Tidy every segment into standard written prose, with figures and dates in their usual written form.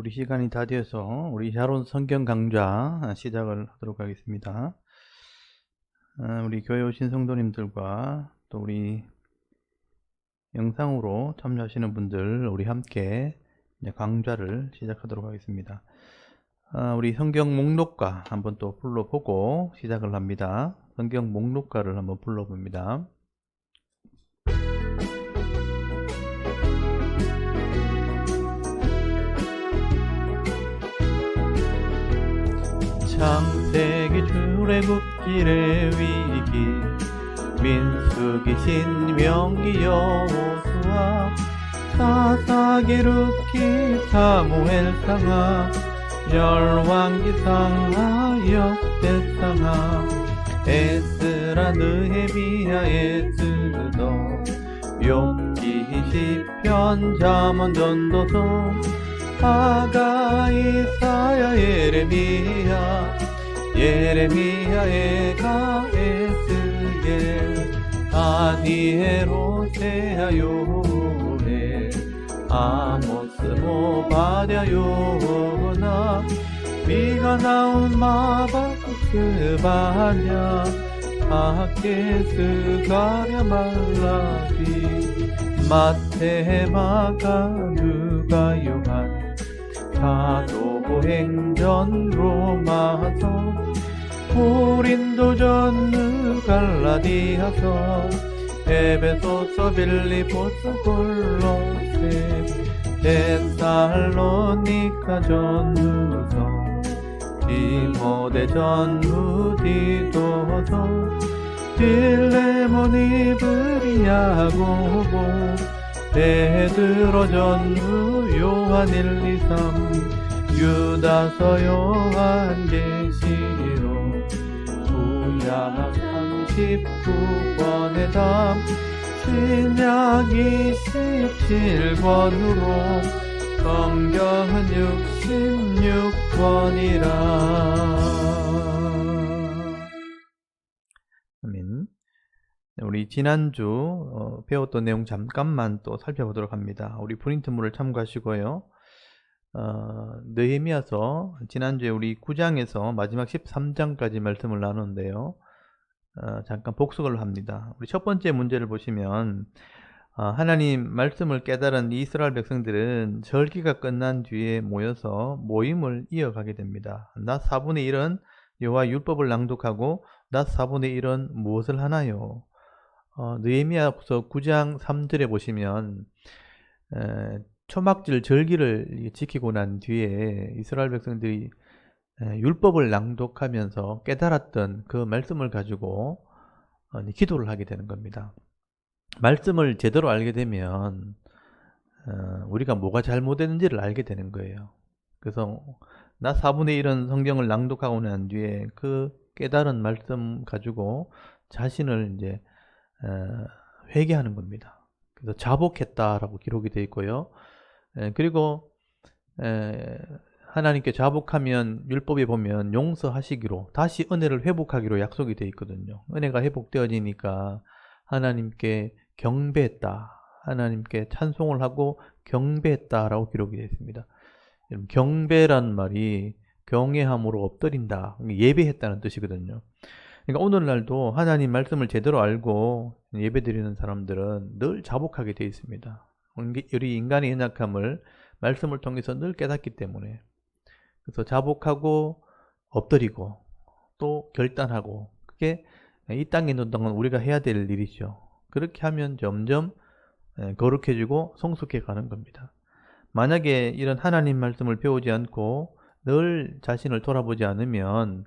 우리 시간이 다 되어서 우리 샤론 성경 강좌 시작을 하도록 하겠습니다. 우리 교회 오신 성도님들과 또 우리 영상으로 참여하시는 분들 우리 함께 이제 강좌를 시작하도록 하겠습니다. 우리 성경 목록가 한번 또 불러보고 시작을 합니다. 성경 목록가를 한번 불러봅니다. 창세기 출애굽길의 위기 민수기 신명기 여호수아 사사기 룻기 사무엘 상하 열왕기 상하 역대 상하 에스라 느헤미야 에스더 욥기 시편 잠언 전도서 하가 이사야 예레미야 에가 에스겔 다니엘 호세아 요엘 아모스 오바댜 요나 미가 나온 마바쿠스 바냐 아케스 가랴 말라기 마태 마가 누가 요한 사도행전 로마서 고린도전 갈라디아서 에베소서 빌립보서 골로새 데살로니가 전후서 디모데 전후 디도서 빌레몬 이브리야고보 베드로 전후 요한 1, 2, 3 유다서 요한 계시록 구약 39권의 담 신약 27권으로 성경은 66권이라. 아멘. 우리 지난주 배웠던 내용 잠깐만 또 살펴보도록 합니다. 우리 프린트물을 참고하시고요. 느헤미야서 지난주에 우리 9장에서 마지막 13장까지 말씀을 나누는데요. 잠깐 복습을 합니다. 우리 첫 번째 문제를 보시면 하나님 말씀을 깨달은 이스라엘 백성들은 절기가 끝난 뒤에 모여서 모임을 이어가게 됩니다. 낮 4분의 1은 여호와 율법을 낭독하고 낮 4분의 1은 무엇을 하나요? 느헤미야서 9장 3절에 보시면 초막절 절기를 지키고 난 뒤에 이스라엘 백성들이 율법을 낭독하면서 깨달았던 그 말씀을 가지고 기도를 하게 되는 겁니다. 말씀을 제대로 알게 되면 우리가 뭐가 잘못했는지를 알게 되는 거예요. 그래서 낮 4분의 1은 성경을 낭독하고 난 뒤에 그 깨달은 말씀 가지고 자신을 이제 회개하는 겁니다. 그래서 자복했다라고 기록이 되어 있고요. 그리고 하나님께 자복하면 율법에 보면 용서하시기로 다시 은혜를 회복하기로 약속이 되어 있거든요. 은혜가 회복되어지니까 하나님께 경배했다, 하나님께 찬송을 하고 경배했다라고 기록이 되어 있습니다. 경배란 말이 경외함으로 엎드린다, 예배했다는 뜻이거든요. 그러니까 오늘날도 하나님 말씀을 제대로 알고 예배드리는 사람들은 늘 자복하게 되어 있습니다. 우리 인간의 연약함을 말씀을 통해서 늘 깨닫기 때문에. 그래서 자복하고 엎드리고 또 결단하고, 그게 이 땅에 있는 동안 우리가 해야 될 일이죠. 그렇게 하면 점점 거룩해지고 성숙해 가는 겁니다. 만약에 이런 하나님 말씀을 배우지 않고 늘 자신을 돌아보지 않으면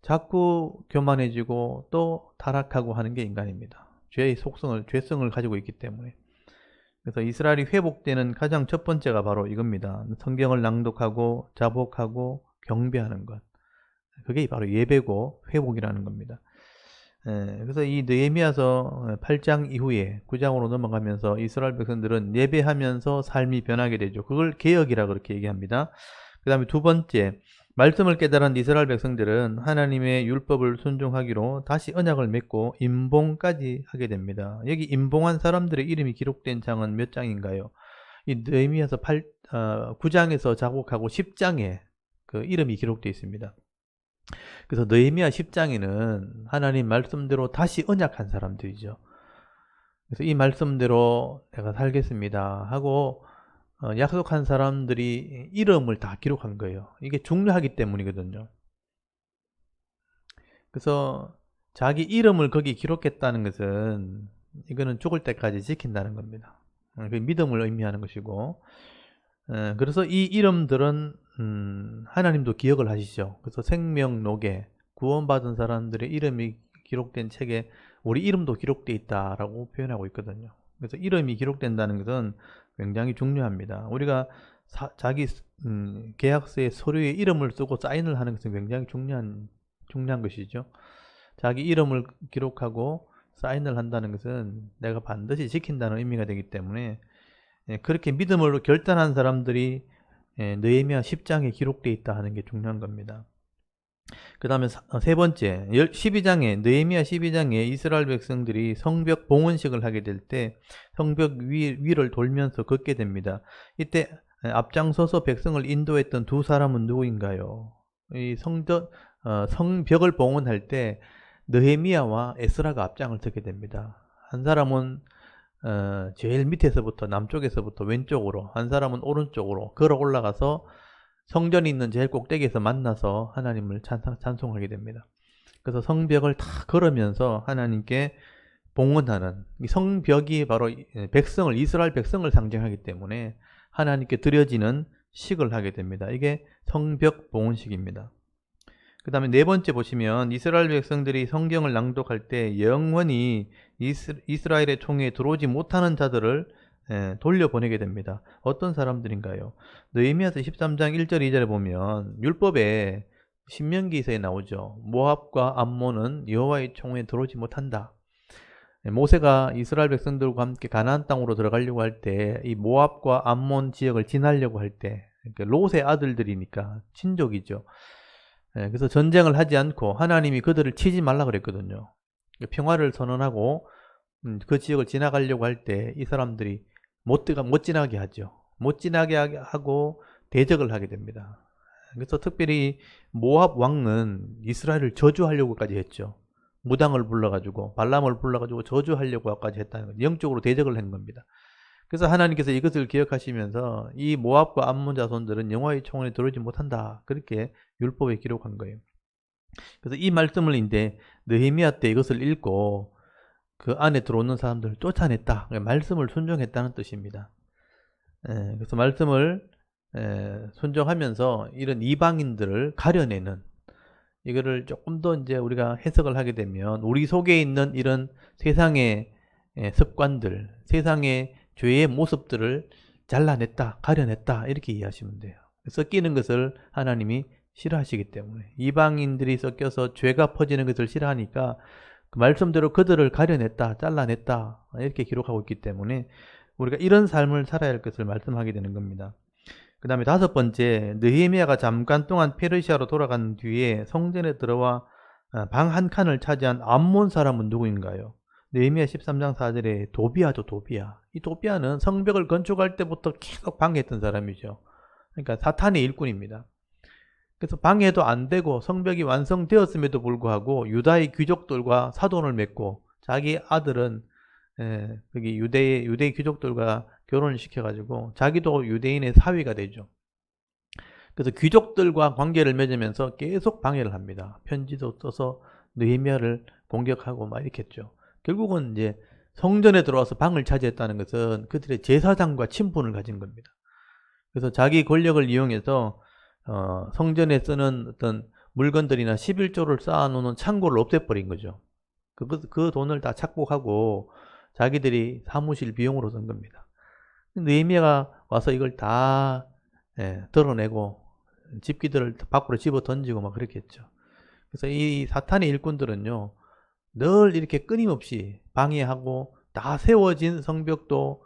자꾸 교만해지고 또 타락하고 하는 게 인간입니다. 죄성을 가지고 있기 때문에. 그래서 이스라엘이 회복되는 가장 첫 번째가 바로 이겁니다. 성경을 낭독하고 자복하고 경배하는 것. 그게 바로 예배고 회복이라는 겁니다. 그래서 이 느헤미야서 8장 이후에 9장으로 넘어가면서 이스라엘 백성들은 예배하면서 삶이 변하게 되죠. 그걸 개혁이라 그렇게 얘기합니다. 그 다음에 두 번째, 말씀을 깨달은 이스라엘 백성들은 하나님의 율법을 순종하기로 다시 언약을 맺고 임봉까지 하게 됩니다. 여기 임봉한 사람들의 이름이 기록된 장은 몇 장인가요? 이 느헤미야서 9장에서 작곡하고 10장에 그 이름이 기록되어 있습니다. 그래서 느헤미야 10장에는 하나님 말씀대로 다시 언약한 사람들이죠. 그래서 이 말씀대로 내가 살겠습니다 하고 약속한 사람들이 이름을 다 기록한 거예요. 이게 중요하기 때문이거든요. 그래서 자기 이름을 거기 기록했다는 것은 이거는 죽을 때까지 지킨다는 겁니다. 그 믿음을 의미하는 것이고, 그래서 이 이름들은 하나님도 기억을 하시죠. 그래서 생명록에 구원받은 사람들의 이름이 기록된 책에 우리 이름도 기록되어 있다라고 표현하고 있거든요. 그래서 이름이 기록된다는 것은 굉장히 중요합니다. 우리가 자기 계약서에 서류에 이름을 쓰고 사인을 하는 것은 굉장히 중요한 것이죠. 자기 이름을 기록하고 사인을 한다는 것은 내가 반드시 지킨다는 의미가 되기 때문에 그렇게 믿음으로 결단한 사람들이 느헤미야 10장에 기록되어 있다 하는 게 중요한 겁니다. 그 다음에 세 번째, 느헤미야 12장에 이스라엘 백성들이 성벽 봉헌식을 하게 될 때 성벽 위를 돌면서 걷게 됩니다. 이때 앞장서서 백성을 인도했던 두 사람은 누구인가요? 이 성벽을 봉헌할 때 느헤미야와 에스라가 앞장을 서게 됩니다. 한 사람은 제일 밑에서부터 남쪽에서부터 왼쪽으로, 한 사람은 오른쪽으로 걸어 올라가서 성전이 있는 제일 꼭대기에서 만나서 하나님을 찬송하게 됩니다. 그래서 성벽을 다 걸으면서 하나님께 봉헌하는, 이 성벽이 바로 이스라엘 백성을 상징하기 때문에 하나님께 드려지는 식을 하게 됩니다. 이게 성벽 봉헌식입니다. 그 다음에 네 번째 보시면 이스라엘 백성들이 성경을 낭독할 때 영원히 이스라엘의 총회에 들어오지 못하는 자들을 돌려보내게 됩니다. 어떤 사람들인가요? 느헤미야서 13장 1절 2절에 보면 율법에 신명기서에 나오죠. 모압과 암몬은 여호와의 총회에 들어오지 못한다. 모세가 이스라엘 백성들과 함께 가나안 땅으로 들어가려고 할 때 이 모압과 암몬 지역을 지나려고 할 때 롯의 아들들이니까 친족이죠. 그래서 전쟁을 하지 않고 하나님이 그들을 치지 말라 그랬거든요. 평화를 선언하고 그 지역을 지나가려고 할 때 이 사람들이 못 지나게 하죠. 못 지나게 하고 대적을 하게 됩니다. 그래서 특별히 모압 왕은 이스라엘을 저주하려고까지 했죠. 무당을 불러가지고 발람을 불러가지고 저주하려고까지 했다는 거예요. 영적으로 대적을 한 겁니다. 그래서 하나님께서 이것을 기억하시면서 이 모압과 암몬 자손들은 여호와의 총회에 들어오지 못한다. 그렇게 율법에 기록한 거예요. 그래서 이 말씀을 이제 느헤미야 때 이것을 읽고 그 안에 들어오는 사람들을 쫓아냈다. 말씀을 순종했다는 뜻입니다. 그래서 말씀을 순종하면서 이런 이방인들을 가려내는, 이거를 조금 더 이제 우리가 해석을 하게 되면 우리 속에 있는 이런 세상의 습관들, 세상의 죄의 모습들을 잘라냈다, 가려냈다, 이렇게 이해하시면 돼요. 섞이는 것을 하나님이 싫어하시기 때문에, 이방인들이 섞여서 죄가 퍼지는 것을 싫어하니까 그 말씀대로 그들을 가려냈다, 잘라냈다, 이렇게 기록하고 있기 때문에 우리가 이런 삶을 살아야 할 것을 말씀하게 되는 겁니다. 그 다음에 다섯 번째, 느헤미야가 잠깐 동안 페르시아로 돌아간 뒤에 성전에 들어와 방 한 칸을 차지한 암몬 사람은 누구인가요? 느헤미야 13장 4절에 도비아죠, 도비아. 이 도비아는 성벽을 건축할 때부터 계속 방해했던 사람이죠. 그러니까 사탄의 일꾼입니다. 그래서 방해도 안 되고 성벽이 완성되었음에도 불구하고 유다의 귀족들과 사돈을 맺고 자기 아들은 여기 유대의 귀족들과 결혼을 시켜가지고 자기도 유대인의 사위가 되죠. 그래서 귀족들과 관계를 맺으면서 계속 방해를 합니다. 편지도 써서 느헤미야를 공격하고 막 이렇게 했죠. 결국은 이제 성전에 들어와서 방을 차지했다는 것은 그들의 제사장과 친분을 가진 겁니다. 그래서 자기 권력을 이용해서 성전에 쓰는 어떤 물건들이나 11조를 쌓아놓는 창고를 없애버린 거죠. 그 돈을 다 착복하고 자기들이 사무실 비용으로 쓴 겁니다. 느헤미야가 와서 이걸 다 드러내고 집기들을 밖으로 집어 던지고 막 그렇게 했죠. 그래서 이 사탄의 일꾼들은요, 늘 이렇게 끊임없이 방해하고 다 세워진 성벽도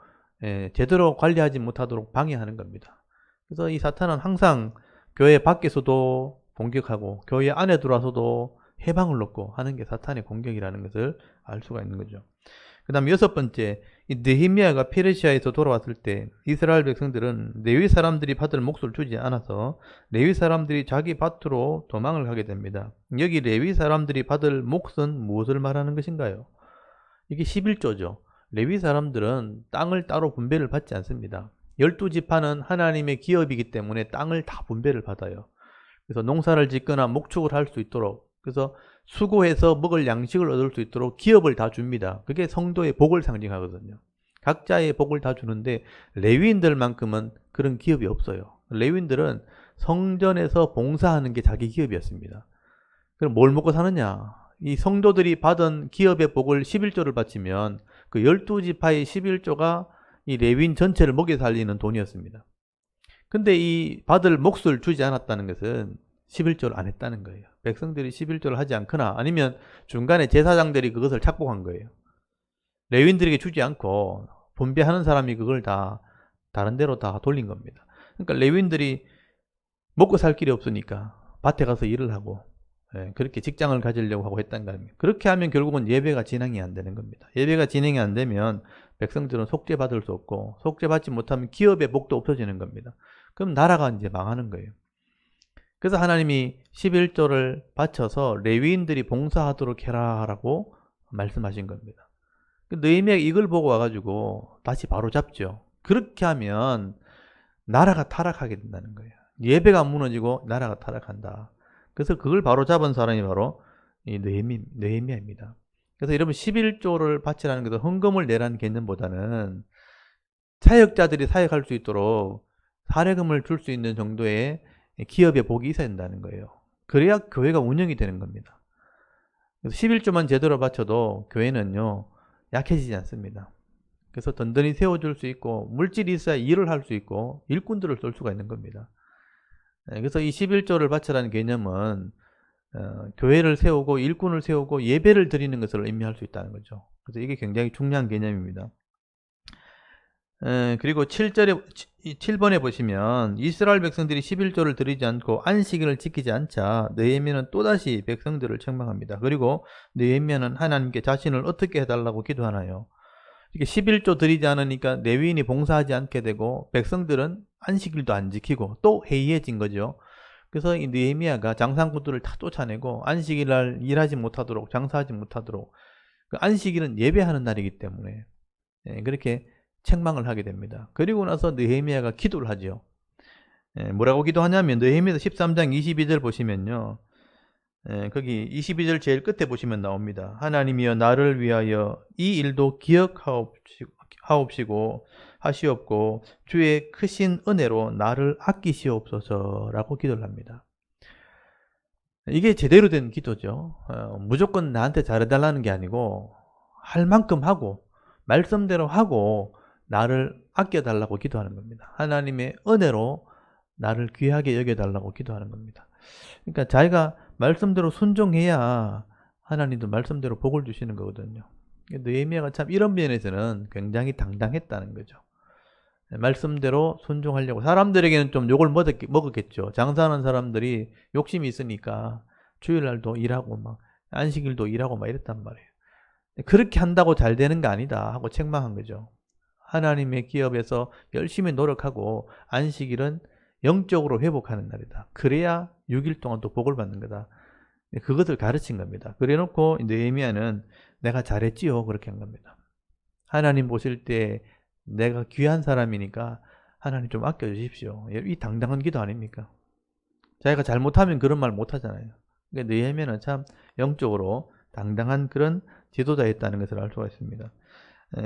제대로 관리하지 못하도록 방해하는 겁니다. 그래서 이 사탄은 항상 교회 밖에서도 공격하고 교회 안에 들어와서도 해방을 얻고 하는 게 사탄의 공격이라는 것을 알 수가 있는 거죠. 그 다음에 여섯 번째, 이 느헤미야가 페르시아에서 돌아왔을 때 이스라엘 백성들은 레위 사람들이 받을 몫을 주지 않아서 레위 사람들이 자기 밭으로 도망을 가게 됩니다. 여기 레위 사람들이 받을 몫은 무엇을 말하는 것인가요? 이게 11조죠. 레위 사람들은 땅을 따로 분배를 받지 않습니다. 12지파는 하나님의 기업이기 때문에 땅을 다 분배를 받아요. 그래서 농사를 짓거나 목축을 할 수 있도록, 그래서 수고해서 먹을 양식을 얻을 수 있도록 기업을 다 줍니다. 그게 성도의 복을 상징하거든요. 각자의 복을 다 주는데 레위인들만큼은 그런 기업이 없어요. 레위인들은 성전에서 봉사하는 게 자기 기업이었습니다. 그럼 뭘 먹고 사느냐? 이 성도들이 받은 기업의 복을 11조를 바치면 그 12지파의 11조가 이 레위인 전체를 먹여 살리는 돈이었습니다. 근데 이 받을 몫을 주지 않았다는 것은 11조를 안 했다는 거예요. 백성들이 11조를 하지 않거나 아니면 중간에 제사장들이 그것을 착복한 거예요. 레위인들에게 주지 않고 분배하는 사람이 그걸 다 다른 데로 다 돌린 겁니다. 그러니까 레위인들이 먹고 살 길이 없으니까 밭에 가서 일을 하고 그렇게 직장을 가지려고 하고 했다는 거 아닙니까? 그렇게 하면 결국은 예배가 진행이 안 되는 겁니다. 예배가 진행이 안 되면 백성들은 속죄받을 수 없고 속죄받지 못하면 기업의 복도 없어지는 겁니다. 그럼 나라가 이제 망하는 거예요. 그래서 하나님이 11조를 바쳐서 레위인들이 봉사하도록 해라라고 말씀하신 겁니다. 느헤미야가 이걸 보고 와가지고 다시 바로 잡죠. 그렇게 하면 나라가 타락하게 된다는 거예요. 예배가 무너지고 나라가 타락한다. 그래서 그걸 바로 잡은 사람이 바로 이 느헤미야입니다. 그래서 여러분 11조를 바치라는 것은 헌금을 내라는 개념보다는 사역자들이 사역할 수 있도록 사례금을 줄 수 있는 정도의 기업의 복이 있어야 된다는 거예요. 그래야 교회가 운영이 되는 겁니다. 그래서 11조만 제대로 바쳐도 교회는요 약해지지 않습니다. 그래서 든든히 세워줄 수 있고 물질이 있어야 일을 할 수 있고 일꾼들을 쏠 수가 있는 겁니다. 그래서 이 11조를 바치라는 개념은 교회를 세우고 일꾼을 세우고 예배를 드리는 것을 의미할 수 있다는 거죠. 그래서 이게 굉장히 중요한 개념입니다. 그리고 7번에 보시면 이스라엘 백성들이 11조를 드리지 않고 안식일을 지키지 않자 느헤미야는 또다시 백성들을 책망합니다. 그리고 느헤미야는 하나님께 자신을 어떻게 해달라고 기도하나요? 이게 11조 드리지 않으니까 레위인이 봉사하지 않게 되고 백성들은 안식일도 안 지키고 또 해이해진 거죠. 그래서 이 느헤미야가 장상꾼들을 다 쫓아내고 안식일날 일하지 못하도록 장사하지 못하도록 그 안식일은 예배하는 날이기 때문에 그렇게 책망을 하게 됩니다. 그리고 나서 느헤미야가 기도를 하죠. 뭐라고 기도하냐면 느헤미야 13장 22절 보시면요. 거기 22절 제일 끝에 보시면 나옵니다. 하나님이여 나를 위하여 이 일도 기억하옵시고 하시옵고 주의 크신 은혜로 나를 아끼시옵소서라고 기도를 합니다. 이게 제대로 된 기도죠. 무조건 나한테 잘해달라는 게 아니고 할 만큼 하고 말씀대로 하고 나를 아껴달라고 기도하는 겁니다. 하나님의 은혜로 나를 귀하게 여겨달라고 기도하는 겁니다. 그러니까 자기가 말씀대로 순종해야 하나님도 말씀대로 복을 주시는 거거든요. 느헤미야가 참 이런 면에서는 굉장히 당당했다는 거죠. 말씀대로 순종하려고. 사람들에게는 좀 욕을 먹었겠죠. 장사하는 사람들이 욕심이 있으니까 주일날도 일하고 막 안식일도 일하고 막 이랬단 말이에요. 그렇게 한다고 잘 되는 거 아니다 하고 책망한 거죠. 하나님의 기업에서 열심히 노력하고 안식일은 영적으로 회복하는 날이다. 그래야 6일 동안 또 복을 받는 거다. 그것을 가르친 겁니다. 그래 놓고 느헤미야는 내가 잘했지요 그렇게 한 겁니다. 하나님 보실 때 내가 귀한 사람이니까 하나님 좀 아껴주십시오. 이 당당한 기도 아닙니까? 자기가 잘못하면 그런 말 못하잖아요. 그러니까 느헤미야는 참 영적으로 당당한 그런 지도자였다는 것을 알 수가 있습니다.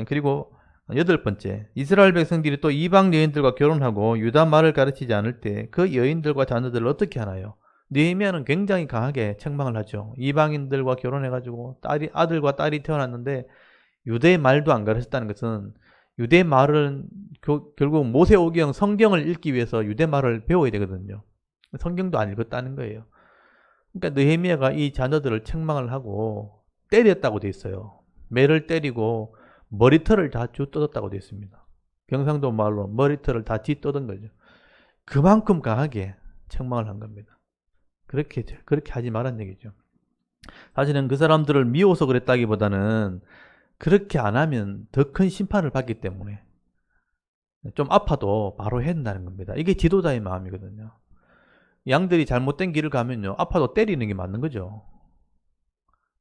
그리고 8번째, 이스라엘 백성들이 또 이방 여인들과 결혼하고 유다 말을 가르치지 않을 때 그 여인들과 자녀들을 어떻게 하나요? 느헤미야는 굉장히 강하게 책망을 하죠. 이방인들과 결혼해가지고 아들과 딸이 태어났는데 유대 말도 안 가르쳤다는 것은 유대 말은 결국 모세오경 성경을 읽기 위해서 유대 말을 배워야 되거든요. 성경도 안 읽었다는 거예요. 그러니까 느헤미야가 이 자녀들을 책망을 하고 때렸다고 돼 있어요. 매를 때리고 머리털을 다 쥐어뜯었다고 되어 있습니다. 경상도 말로 머리털을 다 쥐어뜯은 거죠. 그만큼 강하게 책망을 한 겁니다. 그렇게 하지 말란 얘기죠. 사실은 그 사람들을 미워서 그랬다기보다는 그렇게 안 하면 더 큰 심판을 받기 때문에 좀 아파도 바로 해야 된다는 겁니다. 이게 지도자의 마음이거든요. 양들이 잘못된 길을 가면요, 아파도 때리는 게 맞는 거죠.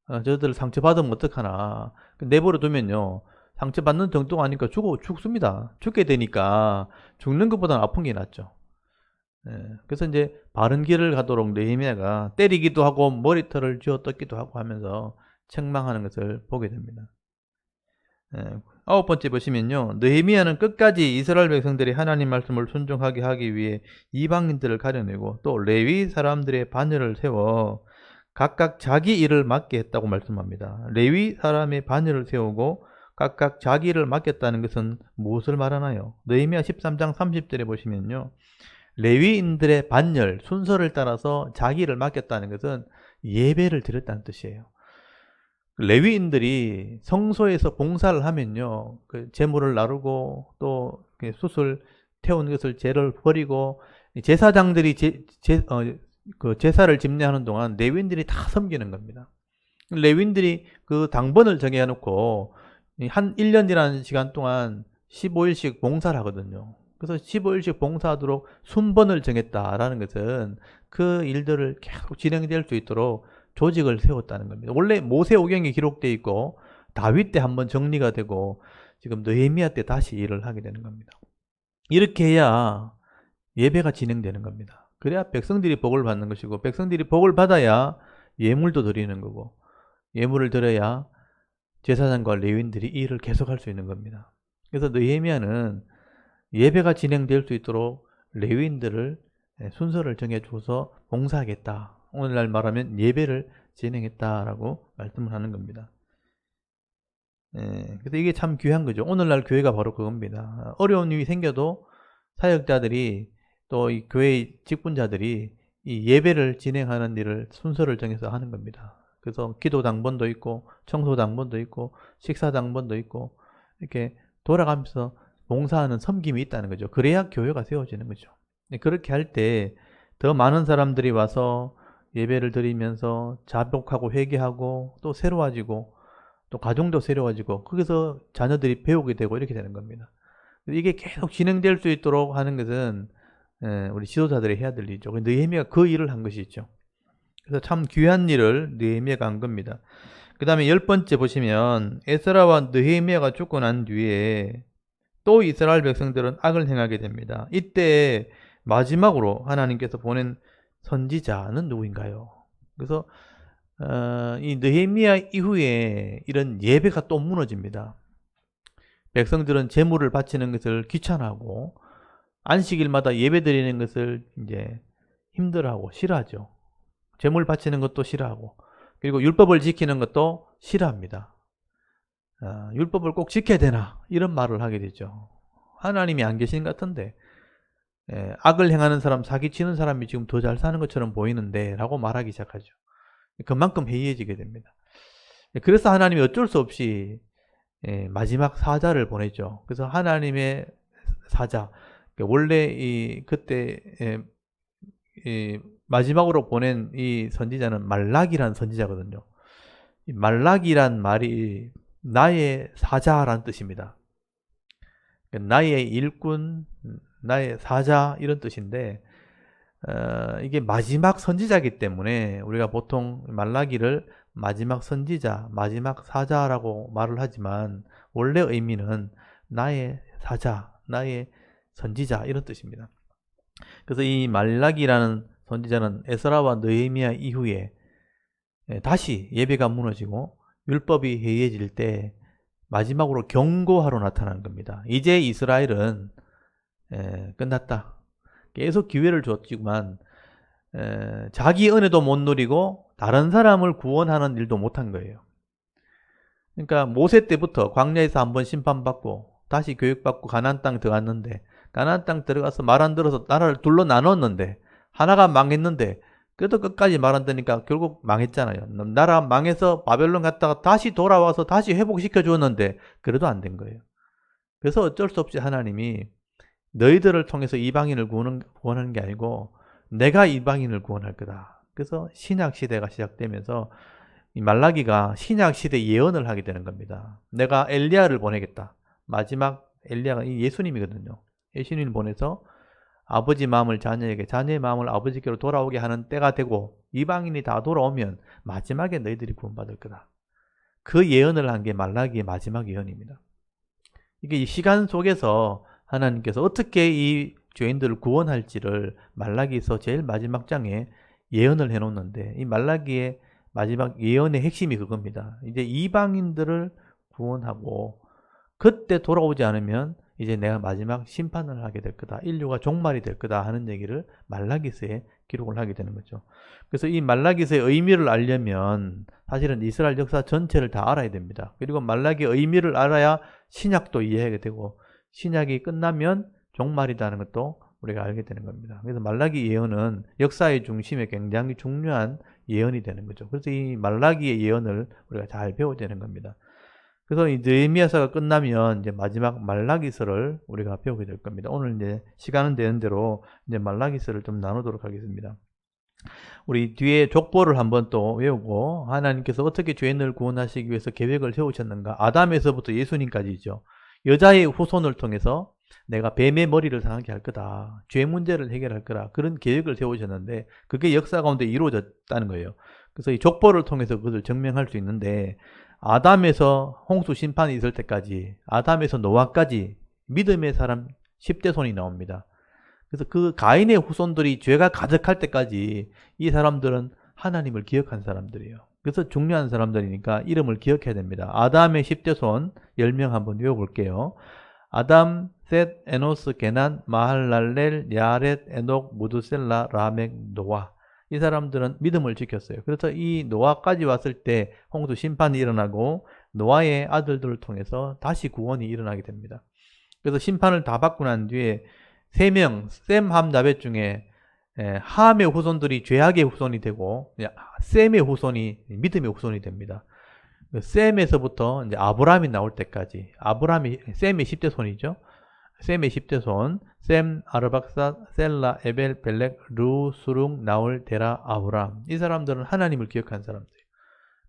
저들 상처받으면 어떡하나. 내버려 두면요, 상처받는 정도가 아니까 죽습니다. 죽게 되니까 죽는 것보다는 아픈 게 낫죠. 그래서 이제 바른 길을 가도록 느헤미야가 때리기도 하고 머리털을 쥐어 뜯기도 하고 하면서 책망하는 것을 보게 됩니다. 9번째 보시면요, 느헤미야는 끝까지 이스라엘 백성들이 하나님 말씀을 순종하게 하기 위해 이방인들을 가려내고 또 레위 사람들의 반열을 세워 각각 자기 일을 맡게 했다고 말씀합니다. 레위 사람의 반열을 세우고 각각 자기 일을 맡겼다는 것은 무엇을 말하나요? 느헤미야 13장 30절에 보시면요, 레위인들의 반열, 순서를 따라서 자기 일을 맡겼다는 것은 예배를 드렸다는 뜻이에요. 레위인들이 성소에서 봉사를 하면요, 그 제물을 나르고 또 숯을 태운 것을 재를 버리고 제사장들이 그 제사를 집례하는 동안 레위인들이 다 섬기는 겁니다. 레위인들이 그 당번을 정해놓고 한 1년이라는 시간 동안 15일씩 봉사를 하거든요. 그래서 15일씩 봉사하도록 순번을 정했다라는 것은 그 일들을 계속 진행될 수 있도록 조직을 세웠다는 겁니다. 원래 모세오경에 기록되어 있고 다윗 때 한번 정리가 되고 지금 느헤미야 때 다시 일을 하게 되는 겁니다. 이렇게 해야 예배가 진행되는 겁니다. 그래야 백성들이 복을 받는 것이고 백성들이 복을 받아야 예물도 드리는 거고 예물을 드려야 제사장과 레위인들이 이 일을 계속할 수 있는 겁니다. 그래서 느헤미야는 예배가 진행될 수 있도록 레위인들을 순서를 정해줘서 봉사하겠다. 오늘날 말하면 예배를 진행했다라고 말씀을 하는 겁니다. 그래서 이게 참 귀한 거죠. 오늘날 교회가 바로 그겁니다. 어려운 일이 생겨도 사역자들이 또 이 교회 직분자들이 이 예배를 진행하는 일을 순서를 정해서 하는 겁니다. 그래서 기도 당번도 있고 청소 당번도 있고 식사 당번도 있고 이렇게 돌아가면서 봉사하는 섬김이 있다는 거죠. 그래야 교회가 세워지는 거죠. 그렇게 할 때 더 많은 사람들이 와서 예배를 드리면서 자복하고 회개하고 또 새로워지고 또 가정도 새로워지고 거기서 자녀들이 배우게 되고 이렇게 되는 겁니다. 이게 계속 진행될 수 있도록 하는 것은 우리 지도자들이 해야 될 일이죠. 느헤미야가 그 일을 한 것이죠. 그래서 참 귀한 일을 느헤미야가 한 겁니다. 그 다음에 10번째 보시면 에스라와 느헤미야가 죽고 난 뒤에 또 이스라엘 백성들은 악을 행하게 됩니다. 이때 마지막으로 하나님께서 보낸 선지자는 누구인가요? 그래서 이 느헤미야 이후에 이런 예배가 또 무너집니다. 백성들은 제물을 바치는 것을 귀찮아하고 안식일마다 예배 드리는 것을 이제 힘들어하고 싫어하죠. 제물 바치는 것도 싫어하고 그리고 율법을 지키는 것도 싫어합니다. 율법을 꼭 지켜야 되나 이런 말을 하게 되죠. 하나님이 안 계신 것 같은데 악을 행하는 사람, 사기치는 사람이 지금 더 잘 사는 것처럼 보이는데 라고 말하기 시작하죠. 그만큼 해이해지게 됩니다. 그래서 하나님이 어쩔 수 없이 마지막 사자를 보내죠. 그래서 하나님의 사자, 원래 그때 마지막으로 보낸 이 선지자는 말락이라는 선지자거든요. 이 말락이란 말이 나의 사자라는 뜻입니다. 나의 일꾼, 나의 사자 이런 뜻인데 이게 마지막 선지자이기 때문에 우리가 보통 말라기를 마지막 선지자, 마지막 사자라고 말을 하지만 원래 의미는 나의 사자, 나의 선지자 이런 뜻입니다. 그래서 이 말라기라는 선지자는 에스라와 느헤미야 이후에 다시 예배가 무너지고 율법이 해이해질 때 마지막으로 경고하러 나타나는 겁니다. 이제 이스라엘은 끝났다. 계속 기회를 줬지만 자기 은혜도 못 누리고 다른 사람을 구원하는 일도 못한 거예요. 그러니까 모세 때부터 광야에서 한번 심판받고 다시 교육받고 가나안 땅 들어갔는데 가나안 땅 들어가서 말 안 들어서 나라를 둘러 나눴는데 하나가 망했는데 그래도 끝까지 말 안 듣니까 결국 망했잖아요. 나라 망해서 바벨론 갔다가 다시 돌아와서 다시 회복시켜 주었는데 그래도 안 된 거예요. 그래서 어쩔 수 없이 하나님이 너희들을 통해서 이방인을 구원하는 게 아니고 내가 이방인을 구원할 거다. 그래서 신약 시대가 시작되면서 이 말라기가 신약 시대 예언을 하게 되는 겁니다. 내가 엘리야를 보내겠다. 마지막 엘리야가 예수님이거든요. 예수님을 보내서 아버지 마음을 자녀에게, 자녀의 마음을 아버지께로 돌아오게 하는 때가 되고 이방인이 다 돌아오면 마지막에 너희들이 구원받을 거다. 그 예언을 한 게 말라기의 마지막 예언입니다. 이게 이 시간 속에서 하나님께서 어떻게 이 죄인들을 구원할지를 말라기에서 제일 마지막 장에 예언을 해놓는데, 이 말라기의 마지막 예언의 핵심이 그겁니다. 이제 이방인들을 구원하고 그때 돌아오지 않으면 이제 내가 마지막 심판을 하게 될 거다. 인류가 종말이 될 거다 하는 얘기를 말라기서에 기록을 하게 되는 거죠. 그래서 이 말라기서의 의미를 알려면 사실은 이스라엘 역사 전체를 다 알아야 됩니다. 그리고 말라기의 의미를 알아야 신약도 이해하게 되고, 신약이 끝나면 종말이라는 것도 우리가 알게 되는 겁니다. 그래서 말라기 예언은 역사의 중심에 굉장히 중요한 예언이 되는 거죠. 그래서 이 말라기의 예언을 우리가 잘 배워야 되는 겁니다. 그래서 이 느헤미야서가 끝나면 이제 마지막 말라기서를 우리가 배우게 될 겁니다. 오늘 이제 시간은 되는 대로 이제 말라기서를 좀 나누도록 하겠습니다. 우리 뒤에 족보를 한번 또 외우고, 하나님께서 어떻게 죄인을 구원하시기 위해서 계획을 세우셨는가. 아담에서부터 예수님까지죠. 여자의 후손을 통해서 내가 뱀의 머리를 상하게 할 거다. 죄 문제를 해결할 거다. 그런 계획을 세우셨는데 그게 역사 가운데 이루어졌다는 거예요. 그래서 이 족보를 통해서 그것을 증명할 수 있는데, 아담에서 홍수 심판이 있을 때까지, 아담에서 노아까지 믿음의 사람 10대 손이 나옵니다. 그래서 그 가인의 후손들이 죄가 가득할 때까지 이 사람들은 하나님을 기억한 사람들이에요. 그래서 중요한 사람들이니까 이름을 기억해야 됩니다. 아담의 10대 손 10명 한번 외워볼게요. 아담, 셋, 에노스, 게난, 마할랄렐, 야렛, 에녹, 무드셀라, 라멕, 노아. 이 사람들은 믿음을 지켰어요. 그래서 이 노아까지 왔을 때 홍수 심판이 일어나고 노아의 아들들을 통해서 다시 구원이 일어나게 됩니다. 그래서 심판을 다 받고 난 뒤에 3명, 셈, 함, 야벳 중에 함의 후손들이 죄악의 후손이 되고 셈의 후손이 믿음의 후손이 됩니다. 셈에서부터 이제 아브라함이 나올 때까지, 아브라함이 셈의 10대 손이죠. 셈의 10대 손, 셈, 아르박사, 셀라, 에벨, 벨렉, 루, 수룽, 나올, 데라, 아브람. 이 사람들은 하나님을 기억한 사람들이에요.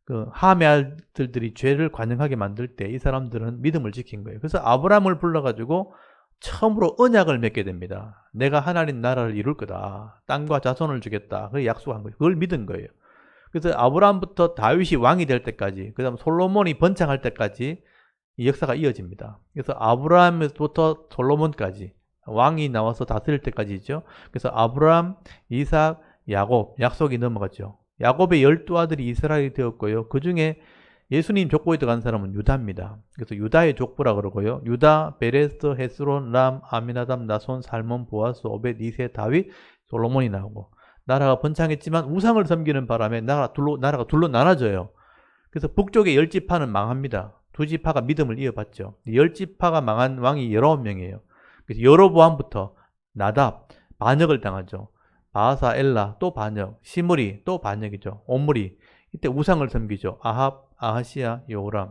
그 함의 아들들이 죄를 관영하게 만들 때 이 사람들은 믿음을 지킨 거예요. 그래서 아브람을 불러가지고 처음으로 언약을 맺게 됩니다. 내가 하나님 나라를 이룰 거다. 땅과 자손을 주겠다. 그걸 약속한 거예요. 그걸 믿은 거예요. 그래서 아브람부터 다윗이 왕이 될 때까지, 그 다음 솔로몬이 번창할 때까지 이 역사가 이어집니다. 그래서 아브라함부터 솔로몬까지 왕이 나와서 다스릴 때까지죠. 그래서 아브라함, 이삭, 야곱, 약속이 넘어갔죠. 야곱의 12아들이 이스라엘이 되었고요. 그 중에 예수님 족보에 들어간 사람은 유다입니다. 그래서 유다의 족보라 그러고요. 유다, 베레스, 헤스론, 람, 아미나답, 나손, 살몬, 보아스, 오벳, 이세, 다윗, 솔로몬이 나오고, 나라가 번창했지만 우상을 섬기는 바람에 나라가 둘로 나눠져요. 그래서 북쪽의 10지파는 망합니다. 2지파가 믿음을 이어받죠. 10지파가 망한 왕이 19명이에요. 그래서 여로보암부터 나답, 반역을 당하죠. 바하사, 엘라, 또 반역. 시므리, 또 반역이죠. 옴므리, 이때 우상을 섬기죠. 아합, 아하시야, 여호람.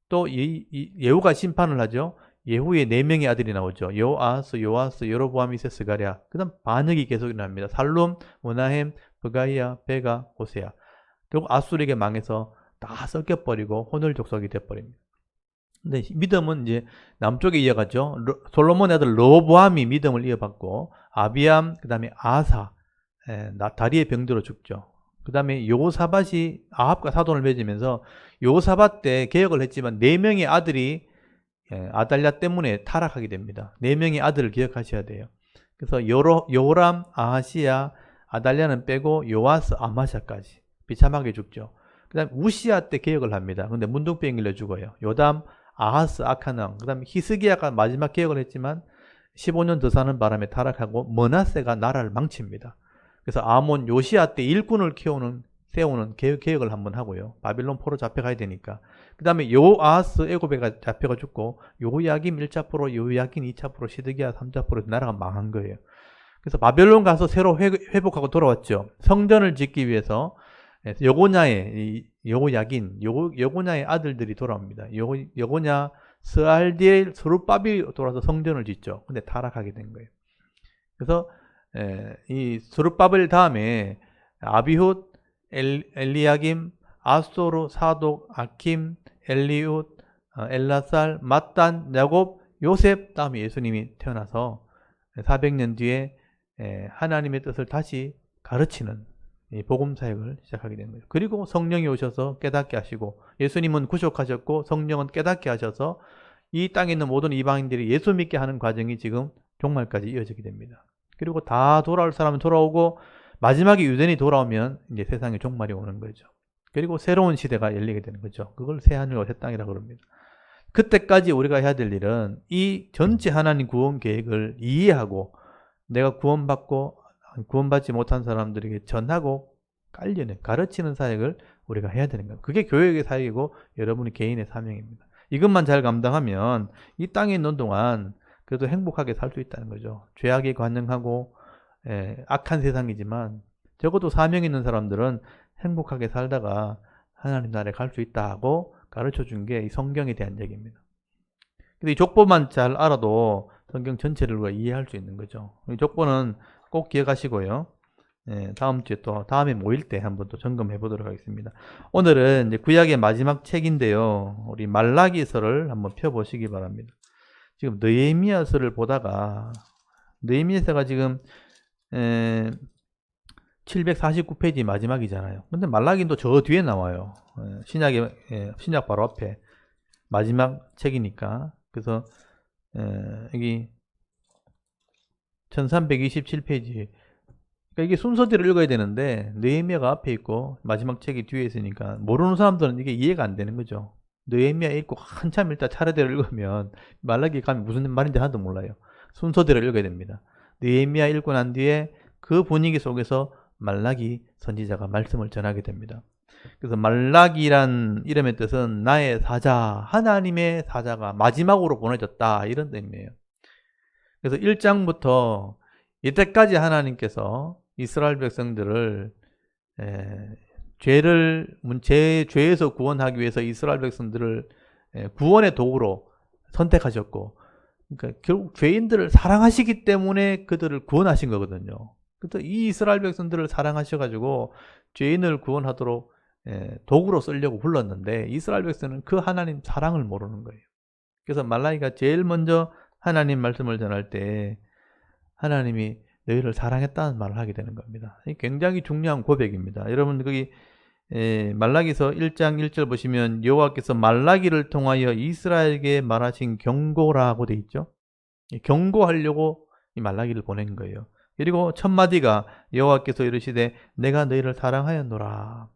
또 예후가 심판을 하죠. 예후의 4명의 아들이 나오죠. 요아스, 요아스, 여로보암, 이세, 스가랴. 그 다음 반역이 계속 일어납니다. 살룸, 모나햄, 브가이야, 베가, 호세야. 결국 아수르에게 망해서 다 섞여버리고 혼혈족속이 돼버립니다. 근데 믿음은 이제 남쪽에 이어가죠. 솔로몬의 아들 르호보암이 믿음을 이어받고, 아비암, 그 다음에 아사, 다리의 병들어 죽죠. 그 다음에 요사밧이 아합과 사돈을 맺으면서, 요사밧 때 개혁을 했지만 4명의 아들이 아달랴 때문에 타락하게 됩니다. 4명의 아들을 기억하셔야 돼요. 그래서 여호람, 아하시야, 아달랴는 빼고 요아스, 아마샤까지 비참하게 죽죠. 그 다음에 우시야 때 개혁을 합니다. 근데 문둥병 일려 죽어요. 요담, 아하스, 아카낭, 그 다음에 히스기야가 마지막 개혁을 했지만 15년 더 사는 바람에 타락하고 머나세가 나라를 망칩니다. 그래서 아몬, 요시야 때 일꾼을 세우는 개혁을 한번 하고요. 바빌론 포로 잡혀가야 되니까. 그 다음에 요아스 애고베가 잡혀가 죽고, 요야김 1차 포로, 요야긴 2차 포로, 시드기야 3차 포로 나라가 망한 거예요. 그래서 바벨론 가서 새로 회복하고 돌아왔죠. 성전을 짓기 위해서 여고냐의 아들들이 돌아옵니다. 여고냐, 스알디엘, 스룹바비 돌아서 성전을 짓죠. 근데 타락하게 된 거예요. 그래서 이 스룹바벨 다음에 아비훗, 엘리야김, 아소르, 사독, 아킴, 엘리웃, 엘라살, 맏단, 야곱, 요셉, 다음에 예수님이 태어나서 400년 뒤에 하나님의 뜻을 다시 가르치는 복음 사역을 시작하게 된 거예요. 그리고 성령이 오셔서 깨닫게 하시고, 예수님은 구속하셨고 성령은 깨닫게 하셔서 이 땅에 있는 모든 이방인들이 예수 믿게 하는 과정이 지금 종말까지 이어지게 됩니다. 그리고 다 돌아올 사람은 돌아오고, 마지막에 유대인이 돌아오면 이제 세상의 종말이 오는 거죠. 그리고 새로운 시대가 열리게 되는 거죠. 그걸 새하늘과 새 땅이라고 그럽니다. 그때까지 우리가 해야 될 일은 이 전체 하나님 구원 계획을 이해하고, 내가 구원받지 못한 사람들에게 전하고 깔려는, 가르치는 사역을 우리가 해야 되는 거예요. 그게 교회의 사역이고 여러분의 개인의 사명입니다. 이것만 잘 감당하면 이 땅에 있는 동안 그래도 행복하게 살 수 있다는 거죠. 죄악에 관능하고 악한 세상이지만 적어도 사명 있는 사람들은 행복하게 살다가 하나님 나라에 갈 수 있다고 가르쳐 준 게 이 성경에 대한 얘기입니다. 근데 이 족보만 잘 알아도 성경 전체를 우리가 이해할 수 있는 거죠. 이 족보는 꼭 기억하시고요. 다음 주에 또 다음에 모일 때 한번 또 점검해 보도록 하겠습니다. 오늘은 이제 구약의 마지막 책인데요. 우리 말라기서를 한번 펴 보시기 바랍니다. 지금 느헤미야서를 보다가 느헤미야서가 지금 749페이지 마지막이잖아요. 근데 말라기는 또 저 뒤에 나와요. 신약 바로 앞에 마지막 책이니까. 그래서 여기 1327페이지. 그러니까 이게 순서대로 읽어야 되는데 느헤미야가 앞에 있고 마지막 책이 뒤에 있으니까 모르는 사람들은 이게 이해가 안 되는 거죠. 느헤미야 읽고 한참 읽다 차례대로 읽으면 말라기 가면 무슨 말인지 하나도 몰라요. 순서대로 읽어야 됩니다. 느헤미야 읽고 난 뒤에 그 분위기 속에서 말라기 선지자가 말씀을 전하게 됩니다. 그래서 말라기란 이름의 뜻은 나의 사자, 하나님의 사자가 마지막으로 보내졌다, 이런 의미예요. 그래서 1장부터 이때까지 하나님께서 이스라엘 백성들을 죄에서 구원하기 위해서 이스라엘 백성들을 구원의 도구로 선택하셨고, 그러니까 결국 죄인들을 사랑하시기 때문에 그들을 구원하신 거거든요. 그래서 이 이스라엘 백성들을 사랑하셔가지고 죄인을 구원하도록 도구로 쓰려고 불렀는데, 이스라엘 백성은 그 하나님 사랑을 모르는 거예요. 그래서 말라기가 제일 먼저 하나님 말씀을 전할 때 하나님이 너희를 사랑했다는 말을 하게 되는 겁니다. 굉장히 중요한 고백입니다. 여러분 거기 말라기서 1장 1절 보시면 여호와께서 말라기를 통하여 이스라엘에게 말하신 경고라고 돼 있죠. 경고하려고 이 말라기를 보낸 거예요. 그리고 첫 마디가 여호와께서 이르시되 내가 너희를 사랑하였노라.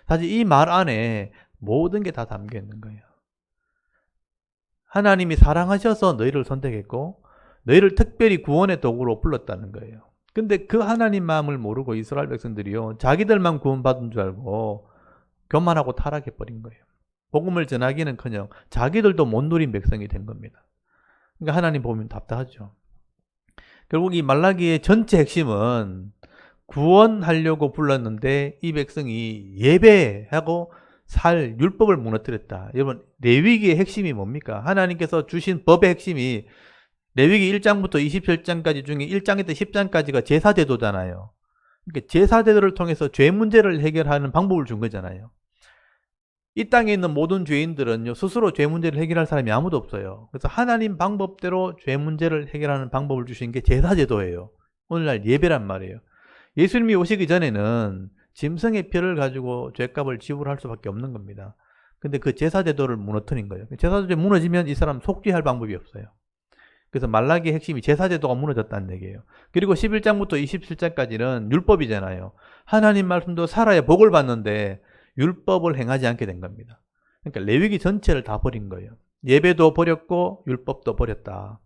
사실 이 말 안에 모든 게 다 담겨 있는 거예요. 하나님이 사랑하셔서 너희를 선택했고 너희를 특별히 구원의 도구로 불렀다는 거예요. 근데 그 하나님 마음을 모르고 이스라엘 백성들이요, 자기들만 구원받은 줄 알고 교만하고 타락해버린 거예요. 복음을 전하기는커녕 자기들도 못 누린 백성이 된 겁니다. 그러니까 하나님 보면 답답하죠. 결국 이 말라기의 전체 핵심은 구원하려고 불렀는데 이 백성이 예배하고 살 율법을 무너뜨렸다. 여러분, 레위기의 핵심이 뭡니까? 하나님께서 주신 법의 핵심이 레위기 1장부터 27장까지 중에 1장부터 10장까지가 제사제도잖아요. 그러니까 제사제도를 통해서 죄 문제를 해결하는 방법을 준 거잖아요. 이 땅에 있는 모든 죄인들은요, 스스로 죄 문제를 해결할 사람이 아무도 없어요. 그래서 하나님 방법대로 죄 문제를 해결하는 방법을 주신 게 제사제도예요. 오늘날 예배란 말이에요. 예수님이 오시기 전에는 짐승의 피를 가지고 죄값을 지불할 수밖에 없는 겁니다. 근데 그 제사제도를 무너뜨린 거예요. 제사제도 무너지면 이 사람 속죄할 방법이 없어요. 그래서 말라기의 핵심이 제사제도가 무너졌다는 얘기예요. 그리고 11장부터 27장까지는 율법이잖아요. 하나님 말씀도 살아야 복을 받는데 율법을 행하지 않게 된 겁니다. 그러니까 레위기 전체를 다 버린 거예요. 예배도 버렸고 율법도 버렸다.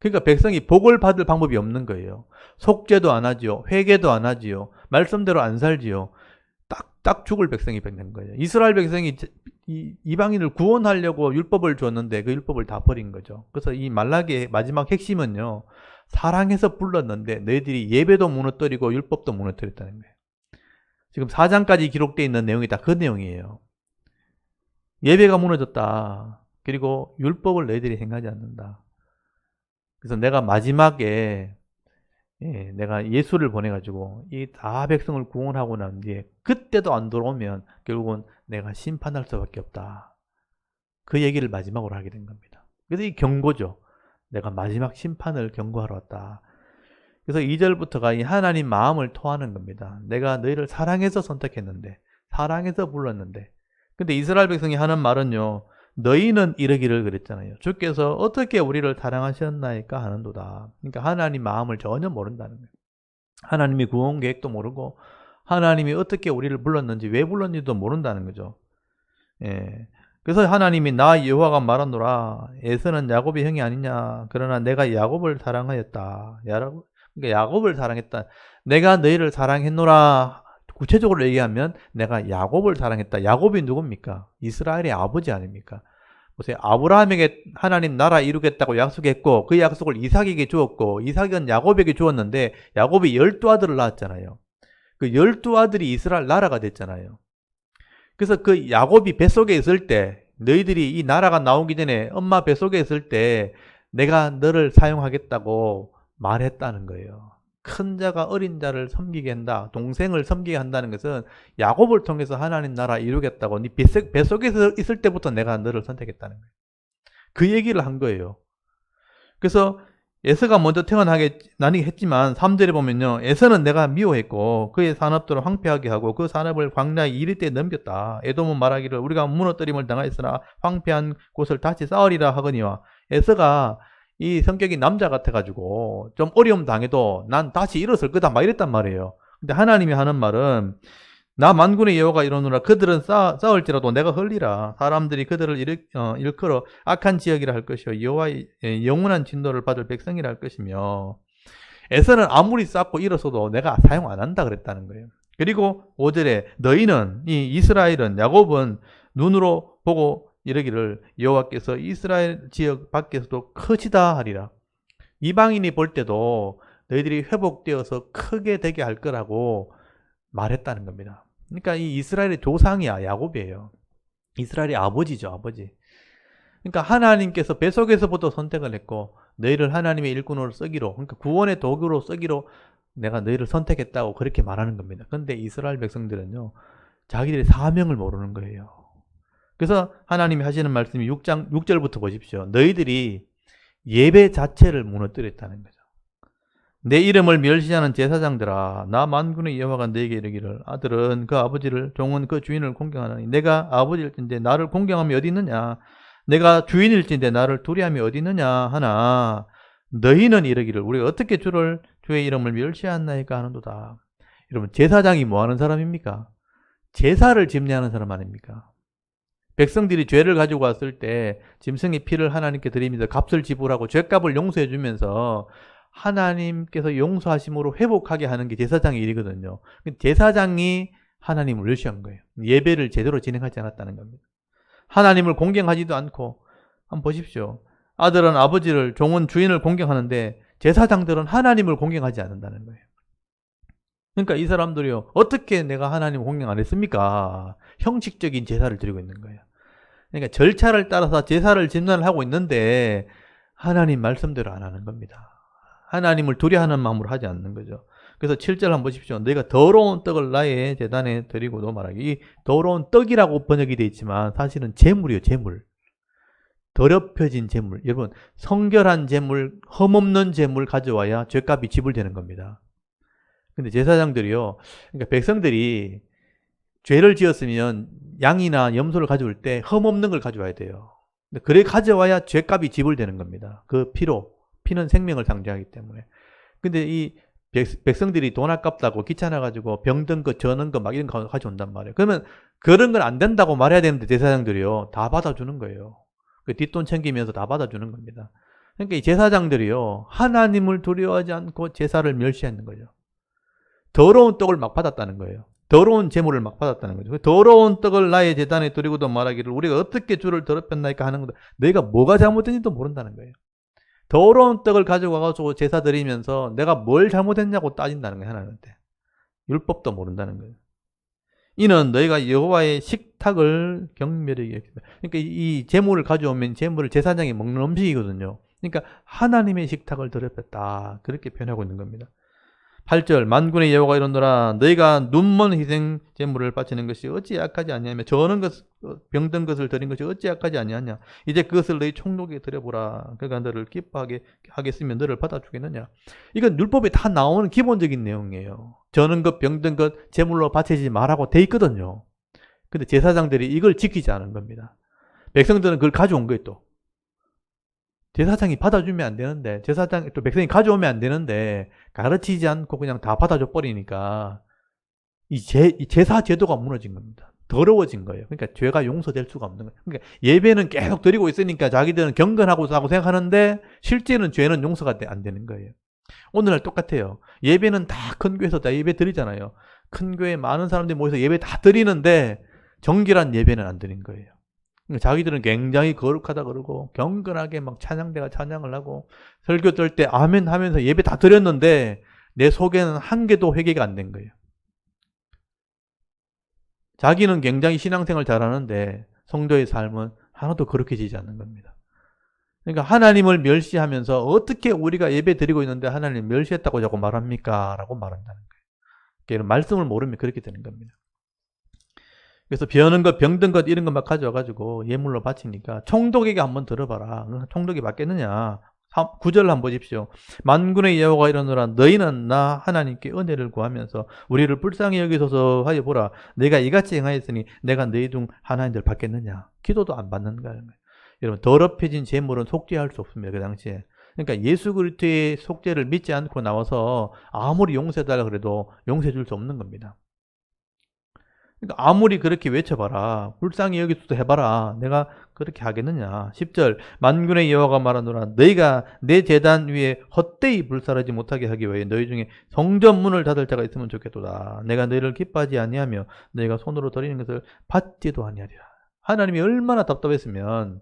그러니까 백성이 복을 받을 방법이 없는 거예요. 속죄도 안 하지요. 회개도 안 하지요. 말씀대로 안 살지요. 딱 죽을 백성이 된 거예요. 이스라엘 백성이 이방인을 구원하려고 율법을 줬는데 그 율법을 다 버린 거죠. 그래서 이 말라기의 마지막 핵심은요, 사랑해서 불렀는데 너희들이 예배도 무너뜨리고 율법도 무너뜨렸다는 거예요. 지금 4장까지 기록되어 있는 내용이 다 그 내용이에요. 예배가 무너졌다. 그리고 율법을 너희들이 행하지 않는다. 그래서 내가 마지막에 내가 예수를 보내가지고 이 다 백성을 구원하고 난 뒤에 그때도 안 돌아오면 결국은 내가 심판할 수밖에 없다. 그 얘기를 마지막으로 하게 된 겁니다. 그래서 이 경고죠. 내가 마지막 심판을 경고하러 왔다. 그래서 2절부터가 이 하나님 마음을 토하는 겁니다. 내가 너희를 사랑해서 선택했는데, 사랑해서 불렀는데. 근데 이스라엘 백성이 하는 말은요, 너희는 이러기를 그랬잖아요. 주께서 어떻게 우리를 사랑하셨나이까 하는도다. 그러니까 하나님 마음을 전혀 모른다는 거예요. 하나님의 구원 계획도 모르고 하나님이 어떻게 우리를 불렀는지 왜 불렀는지도 모른다는 거죠. 예. 그래서 하나님이 나 여호와가 말하노라 에서는 야곱의 형이 아니냐 그러나 내가 야곱을 사랑하였다. 그러니까 야곱을 사랑했다. 내가 너희를 사랑했노라. 구체적으로 얘기하면 내가 야곱을 사랑했다. 야곱이 누굽니까? 이스라엘의 아버지 아닙니까? 보세요. 아브라함에게 하나님 나라 이루겠다고 약속했고 그 약속을 이삭에게 주었고 이삭은 야곱에게 주었는데 야곱이 12아들을 낳았잖아요. 그 12아들이 이스라엘 나라가 됐잖아요. 그래서 그 야곱이 뱃속에 있을 때 너희들이 이 나라가 나오기 전에 엄마 뱃속에 있을 때 내가 너를 사용하겠다고 말했다는 거예요. 큰 자가 어린 자를 섬기게 한다. 동생을 섬기게 한다는 것은 야곱을 통해서 하나님 나라 이루겠다고 네 뱃속에 있을 때부터 내가 너를 선택했다는 거예요. 그 얘기를 한 거예요. 그래서 에서가 먼저 태어나게 했지만 3절에 보면요. 에서는 내가 미워했고 그의 산업들을 황폐하게 하고 그 산업을 광야에 이르때 넘겼다. 에돔은 말하기를 우리가 무너뜨림을 당하였으나 황폐한 곳을 다시 쌓으리라 하거니와 에서가 이 성격이 남자 같아가지고 좀 어려움 당해도 난 다시 일어설 거다 막 이랬단 말이에요. 근데 하나님이 하는 말은 나 만군의 여호와가 이러노라 그들은 싸울지라도 내가 흘리라. 사람들이 그들을 일컬어 악한 지역이라 할 것이요 여호와의 영원한 진노를 받을 백성이라 할 것이며 에서는 아무리 쌓고 일어서도 내가 사용 안 한다 그랬다는 거예요. 그리고 5절에 너희는 이 이스라엘은 야곱은 눈으로 보고 이러기를 여호와께서 이스라엘 지역 밖에서도 크시다 하리라. 이방인이 볼 때도 너희들이 회복되어서 크게 되게 할 거라고 말했다는 겁니다. 그러니까 이 이스라엘의 조상이야 야곱이에요. 이스라엘의 아버지죠, 아버지. 그러니까 하나님께서 뱃속에서부터 선택을 했고 너희를 하나님의 일꾼으로 쓰기로, 그러니까 구원의 도구로 쓰기로 내가 너희를 선택했다고 그렇게 말하는 겁니다. 그런데 이스라엘 백성들은요 자기들의 사명을 모르는 거예요. 그래서 하나님이 하시는 말씀이 6절부터 보십시오. 너희들이 예배 자체를 무너뜨렸다는 거죠. 내 이름을 멸시하는 제사장들아 나 만군의 여호와가 너에게 이르기를 아들은 그 아버지를 종은 그 주인을 공경하나니 내가 아버지일진데 나를 공경함이 어디 있느냐 내가 주인일진데 나를 두려움이 어디 있느냐 하나 너희는 이르기를 우리가 어떻게 주의 이름을 멸시하나이까 하는도다. 여러분 제사장이 뭐 하는 사람입니까? 제사를 집례하는 사람 아닙니까? 백성들이 죄를 가지고 왔을 때 짐승의 피를 하나님께 드리면서 값을 지불하고 죄값을 용서해 주면서 하나님께서 용서하심으로 회복하게 하는 게 제사장의 일이거든요. 제사장이 하나님을 멸시한 거예요. 예배를 제대로 진행하지 않았다는 겁니다. 하나님을 공경하지도 않고 한번 보십시오. 아들은 아버지를 종은 주인을 공경하는데 제사장들은 하나님을 공경하지 않는다는 거예요. 그러니까 이 사람들이요 어떻게 내가 하나님을 공경 안 했습니까? 형식적인 제사를 드리고 있는 거예요. 그러니까 절차를 따라서 제사를 진단을 하고 있는데 하나님 말씀대로 안 하는 겁니다. 하나님을 두려워하는 마음으로 하지 않는 거죠. 그래서 7절 한번 보십시오. 너희가 더러운 떡을 나의 제단에 드리고도 말하기. 이 더러운 떡이라고 번역이 되어 있지만 사실은 제물이에요. 제물. 더럽혀진 제물. 여러분 성결한 제물, 흠없는 제물 가져와야 죄값이 지불되는 겁니다. 근데 제사장들이요. 그러니까 백성들이 죄를 지었으면 양이나 염소를 가져올 때 흠없는 걸 가져와야 돼요. 그래 가져와야 죄값이 지불되는 겁니다. 그 피로. 피는 생명을 상징하기 때문에. 근데 이 백성들이 돈 아깝다고 귀찮아가지고 병든 거, 저는 거 막 이런 거 가져온단 말이에요. 그러면 그런 건 안 된다고 말해야 되는데 제사장들이요. 다 받아주는 거예요. 그 뒷돈 챙기면서 다 받아주는 겁니다. 그러니까 이 제사장들이요. 하나님을 두려워하지 않고 제사를 멸시하는 거죠. 더러운 떡을 막 받았다는 거예요. 더러운 제물을 막 받았다는 거죠. 더러운 떡을 나의 제단에 드리고도 말하기를 우리가 어떻게 주를 더럽혔나이까 하는 거다. 너희가 뭐가 잘못된지도 모른다는 거예요. 더러운 떡을 가지고 와가지고 제사 드리면서 내가 뭘 잘못했냐고 따진다는 거예요. 하나님한테. 율법도 모른다는 거예요. 이는 너희가 여호와의 식탁을 경멸하게 했다. 그러니까 이 제물을 가져오면 제물을 제사장이 먹는 음식이거든요. 그러니까 하나님의 식탁을 더럽혔다. 그렇게 표현하고 있는 겁니다. 8절 만군의 여호와가 이르노라 너희가 눈먼 희생 제물을 바치는 것이 어찌 약하지 아니하며 저는 것 병든 것을 드린 것이 어찌 약하지 아니하냐 이제 그것을 너희 총독에게 드려보라 그가 너를 기뻐하게 하겠으면 너를 받아주겠느냐. 이건 율법에 다 나오는 기본적인 내용이에요. 저는 것 병든 것 제물로 바치지 말라고 돼 있거든요. 근데 제사장들이 이걸 지키지 않은 겁니다. 백성들은 그걸 가져온 거예요. 또 제사장이 받아주면 안 되는데 제사장 또 백성이 가져오면 안 되는데 가르치지 않고 그냥 다 받아줘 버리니까 이 제사 제도가 무너진 겁니다. 더러워진 거예요. 그러니까 죄가 용서될 수가 없는 거예요. 그러니까 예배는 계속 드리고 있으니까 자기들은 경건하고 생각하는데 실제는 죄는 용서가 안 되는 거예요. 오늘날 똑같아요. 예배는 다 큰 교회에서 다 예배 드리잖아요. 큰 교회에 많은 사람들이 모여서 예배 다 드리는데 정결한 예배는 안 드린 거예요. 자기들은 굉장히 거룩하다 그러고 경건하게 막 찬양대가 찬양을 하고 설교 들 때 아멘 하면서 예배 다 드렸는데 내 속에는 한 개도 회개가 안 된 거예요. 자기는 굉장히 신앙생활 잘하는데 성도의 삶은 하나도 거룩해지지 않는 겁니다. 그러니까 하나님을 멸시하면서 어떻게 우리가 예배 드리고 있는데 하나님을 멸시했다고 자꾸 말합니까? 라고 말한다는 거예요. 말씀을 모르면 그렇게 되는 겁니다. 그래서 비어는 것, 병든 것 이런 것만 가져와가지고 예물로 바치니까 총독에게 한번 들어봐라. 총독이 받겠느냐. 9절 한번 보십시오. 만군의 여호와가 이르노라 너희는 나 하나님께 은혜를 구하면서 우리를 불쌍히 여기소서 하여 보라. 내가 이같이 행하였으니 내가 너희 중 하나님들 받겠느냐. 기도도 안 받는 거예요. 여러분 더럽혀진 제물은 속죄할 수 없습니다. 그 당시에. 그러니까 예수 그리스도의 속죄를 믿지 않고 나와서 아무리 용서해달라 그래도 용서해 줄 수 없는 겁니다. 그러니까 아무리 그렇게 외쳐봐라. 불쌍히 여기서도 해봐라. 내가 그렇게 하겠느냐. 10절 만군의 여호와가 말하노라 너희가 내 제단 위에 헛되이 불살하지 못하게 하기 위해 너희 중에 성전 문을 닫을 자가 있으면 좋겠도다. 내가 너희를 기뻐하지 아니하며 너희가 손으로 드리는 것을 받지도 아니하리라. 하나님이 얼마나 답답했으면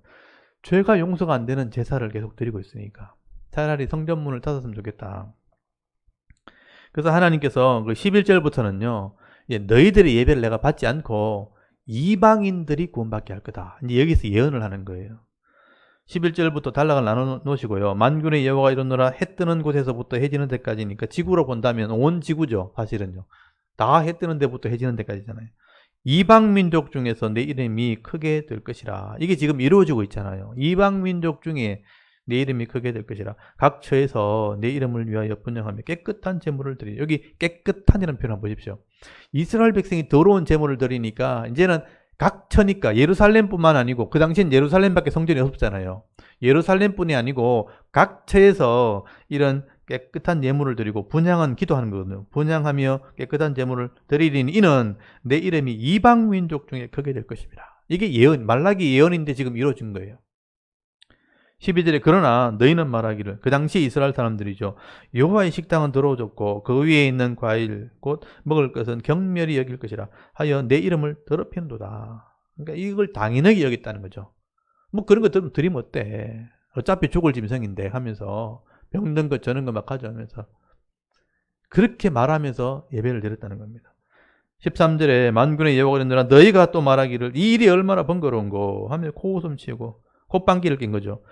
죄가 용서가 안 되는 제사를 계속 드리고 있으니까 차라리 성전 문을 닫았으면 좋겠다. 그래서 하나님께서 그 11절부터는요 너희들의 예배를 내가 받지 않고 이방인들이 구원받게 할 거다. 이제 여기서 예언을 하는 거예요. 11절부터 단락을 나눠 놓으시고요. 만군의 여호와가 이르노라 해 뜨는 곳에서부터 해 지는 데까지니까 지구로 본다면 온 지구죠. 사실은요. 다 해 뜨는 데부터 해 지는 데까지잖아요. 이방 민족 중에서 내 이름이 크게 될 것이라. 이게 지금 이루어지고 있잖아요. 이방 민족 중에 내 이름이 크게 될 것이라. 각 처에서 내 이름을 위하여 분향하며 깨끗한 제물을 드리. 여기 깨끗한이라는 표현 한번 보십시오. 이스라엘 백성이 더러운 제물을 드리니까 이제는 각 처니까 예루살렘뿐만 아니고 그 당시엔 예루살렘밖에 성전이 없었잖아요. 예루살렘뿐이 아니고 각 처에서 이런 깨끗한 예물을 드리고 분향은 기도하는 거거든요. 분향하며 깨끗한 제물을 드리리니 이는 내 이름이 이방 민족 중에 크게 될 것입니다. 이게 예언, 말라기 예언인데 지금 이루어진 거예요. 12절에 그러나 너희는 말하기를 그 당시 이스라엘 사람들이죠. 여호와의 식당은 더러워졌고 그 위에 있는 과일 곧 먹을 것은 경멸히 여길 것이라 하여 내 이름을 더럽히는도다. 그러니까 이걸 당연하게 여겼다는 거죠. 뭐 그런 거 드리면 어때? 어차피 죽을 짐승인데 하면서 병든 것 저는 것 막 가져오면서 그렇게 말하면서 예배를 드렸다는 겁니다. 13절에 만군의 여호와가 이르노라 너희가 또 말하기를 이 일이 얼마나 번거로운고 하며 코웃음 치고 콧방귀를 낀 거죠.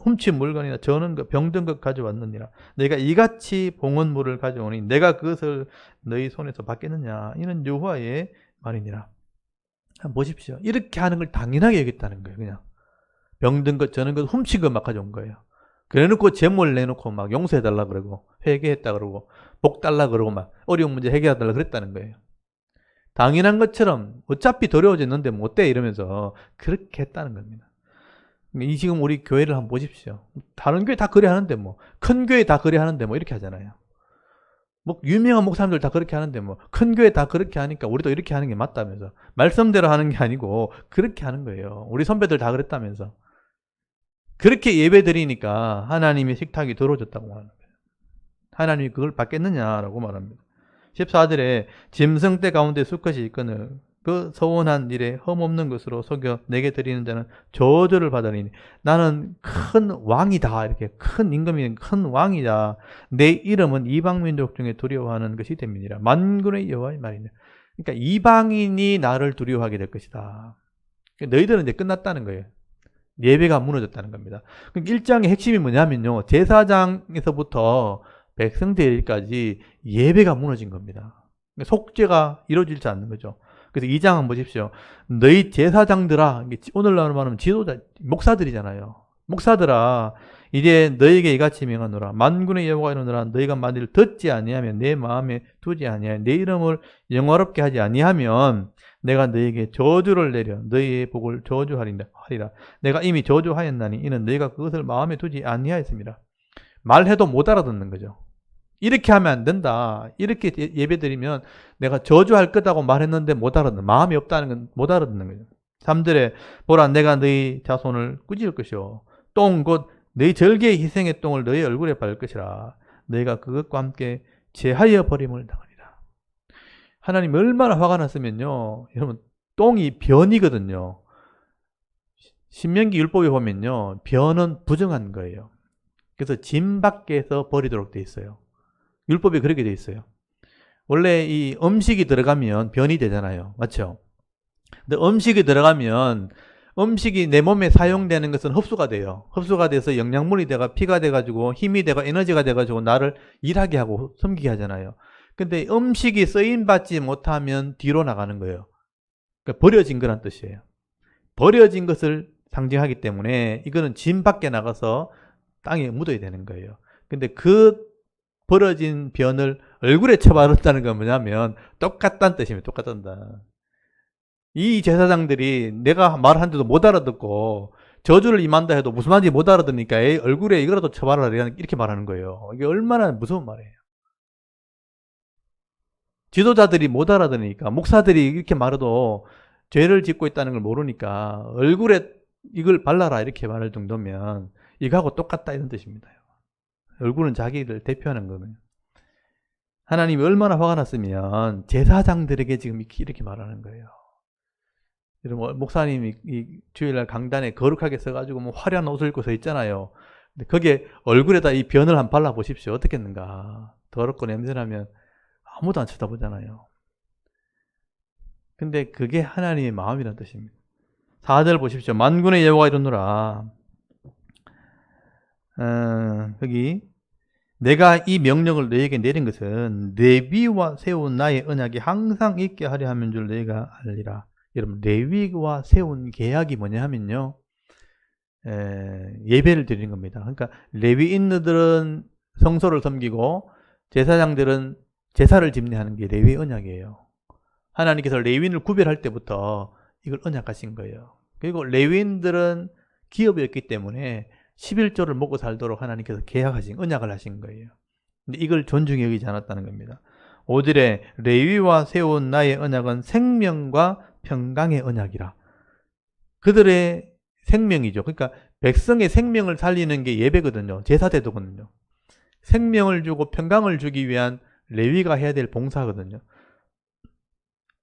훔친 물건이나 저는 것 병든 것 가져왔느니라. 내가 이같이 봉헌물을 가져오니 내가 그것을 너희 손에서 받겠느냐. 이는 여호와의 말이니라. 한번 보십시오. 이렇게 하는 걸 당연하게 여겼다는 거예요. 그냥 병든 것 저는 것 훔친 것 막 가져온 거예요. 그래놓고 제물 내놓고 막 용서해달라 그러고 회개했다 그러고 복 달라 그러고 막 어려운 문제 해결해달라 그랬다는 거예요. 당연한 것처럼 어차피 더러워졌는데 뭐 어때 이러면서 그렇게 했다는 겁니다. 이 지금 우리 교회를 한번 보십시오. 다른 교회 다 그래 하는데 뭐 큰 교회 다 그래 하는데 뭐 이렇게 하잖아요. 뭐 유명한 목사님들 다 그렇게 하는데 뭐 큰 교회 다 그렇게 하니까 우리도 이렇게 하는 게 맞다면서 말씀대로 하는 게 아니고 그렇게 하는 거예요. 우리 선배들 다 그랬다면서 그렇게 예배 드리니까 하나님의 식탁이 더러워졌다고 말하는 거예요. 하나님이 그걸 받겠느냐라고 말합니다. 14절에 짐승떼 가운데 수컷이 있거늘 그 서원한 일에 흠없는 것으로 속여 내게 드리는 자는 저주를 받으리니 나는 큰 왕이다. 이렇게 큰 임금이 큰 왕이다. 내 이름은 이방민족 중에 두려워하는 것이 됨이니라. 만군의 여호와의 말이냐. 그러니까 이방인이 나를 두려워하게 될 것이다. 너희들은 이제 끝났다는 거예요. 예배가 무너졌다는 겁니다. 1장의 핵심이 뭐냐면요. 제사장에서부터 백성들까지 예배가 무너진 겁니다. 속죄가 이루어지지 않는 거죠. 그래서 2장 한번 보십시오. 너희 제사장들아, 오늘날 말하면 지도자, 목사들이잖아요. 목사들아, 이제 너희에게 이같이 명하노라. 만군의 여호와가 이르노라. 너희가 만일 듣지 아니하면 내 마음에 두지 아니하여 내 이름을 영화롭게 하지 아니하면 내가 너희에게 저주를 내려 너희의 복을 저주하리라. 내가 이미 저주하였나니 이는 너희가 그것을 마음에 두지 아니하였습니다. 말해도 못 알아듣는 거죠. 이렇게 하면 안 된다. 이렇게 예배드리면 내가 저주할 거다고 말했는데 못 알아듣는, 마음이 없다는 건 못 알아듣는 거죠. 3절에 보라 내가 너희 자손을 꾸짖을 것이요 똥 곧 너희 절개의 희생의 똥을 너희 얼굴에 바를 것이라. 너희가 그것과 함께 제하여 버림을 당하리라. 하나님 얼마나 화가 났으면요. 여러분 똥이 변이거든요. 신명기 율법에 보면요. 변은 부정한 거예요. 그래서 짐 밖에서 버리도록 돼 있어요. 율법에 그렇게 돼 있어요. 원래 이 음식이 들어가면 변이 되잖아요. 맞죠? 근데 음식이 들어가면 음식이 내 몸에 사용되는 것은 흡수가 돼요. 흡수가 돼서 영양분이 돼가 피가 돼가지고 힘이 되고 에너지가 돼가지고 나를 일하게 하고 섬기게 하잖아요. 근데 음식이 쓰임받지 못하면 뒤로 나가는 거예요. 그러니까 버려진 거란 뜻이에요. 버려진 것을 상징하기 때문에 이거는 짐 밖에 나가서 땅에 묻어야 되는 거예요. 근데 그 벌어진 변을 얼굴에 쳐바른다는 건 뭐냐면 똑같다는 뜻입니다. 똑같단다. 이 제사장들이 내가 말하는데도 못 알아듣고 저주를 임한다 해도 무슨 말인지 못 알아듣으니까 에이, 얼굴에 이거라도 쳐바라라 이렇게 말하는 거예요. 이게 얼마나 무서운 말이에요. 지도자들이 못 알아듣으니까 목사들이 이렇게 말해도 죄를 짓고 있다는 걸 모르니까 얼굴에 이걸 발라라 이렇게 말할 정도면 이거하고 똑같다 이런 뜻입니다. 얼굴은 자기를 대표하는 거거든요. 하나님이 얼마나 화가 났으면 제사장들에게 지금 이렇게 말하는 거예요. 여러분, 목사님이 이 주일날 강단에 거룩하게 써가지고 뭐 화려한 옷을 입고 서 있잖아요. 근데 거기에 얼굴에다 이 변을 한번 발라보십시오. 어떻겠는가. 더럽고 냄새나면 아무도 안 쳐다보잖아요. 근데 그게 하나님의 마음이라는 뜻입니다. 4절 보십시오. 만군의 여호와가 이르노라. 여기 내가 이 명령을 너에게 내린 것은 레위와 세운 나의 언약이 항상 있게 하려 하면 줄 너희가 알리라. 여러분 레위와 세운 계약이 뭐냐 하면요. 예배를 드리는 겁니다. 그러니까 레위인들은 성소를 섬기고 제사장들은 제사를 집례하는 게 레위 언약이에요. 하나님께서 레위인을 구별할 때부터 이걸 언약하신 거예요. 그리고 레위인들은 기업이었기 때문에 11조를 먹고 살도록 하나님께서 계약하신, 언약을 하신 거예요. 근데 이걸 존중히 여기지 않았다는 겁니다. 5절에 레위와 세운 나의 언약은 생명과 평강의 언약이라. 그들의 생명이죠. 그러니까 백성의 생명을 살리는 게 예배거든요. 제사대도거든요. 생명을 주고 평강을 주기 위한 레위가 해야 될 봉사거든요.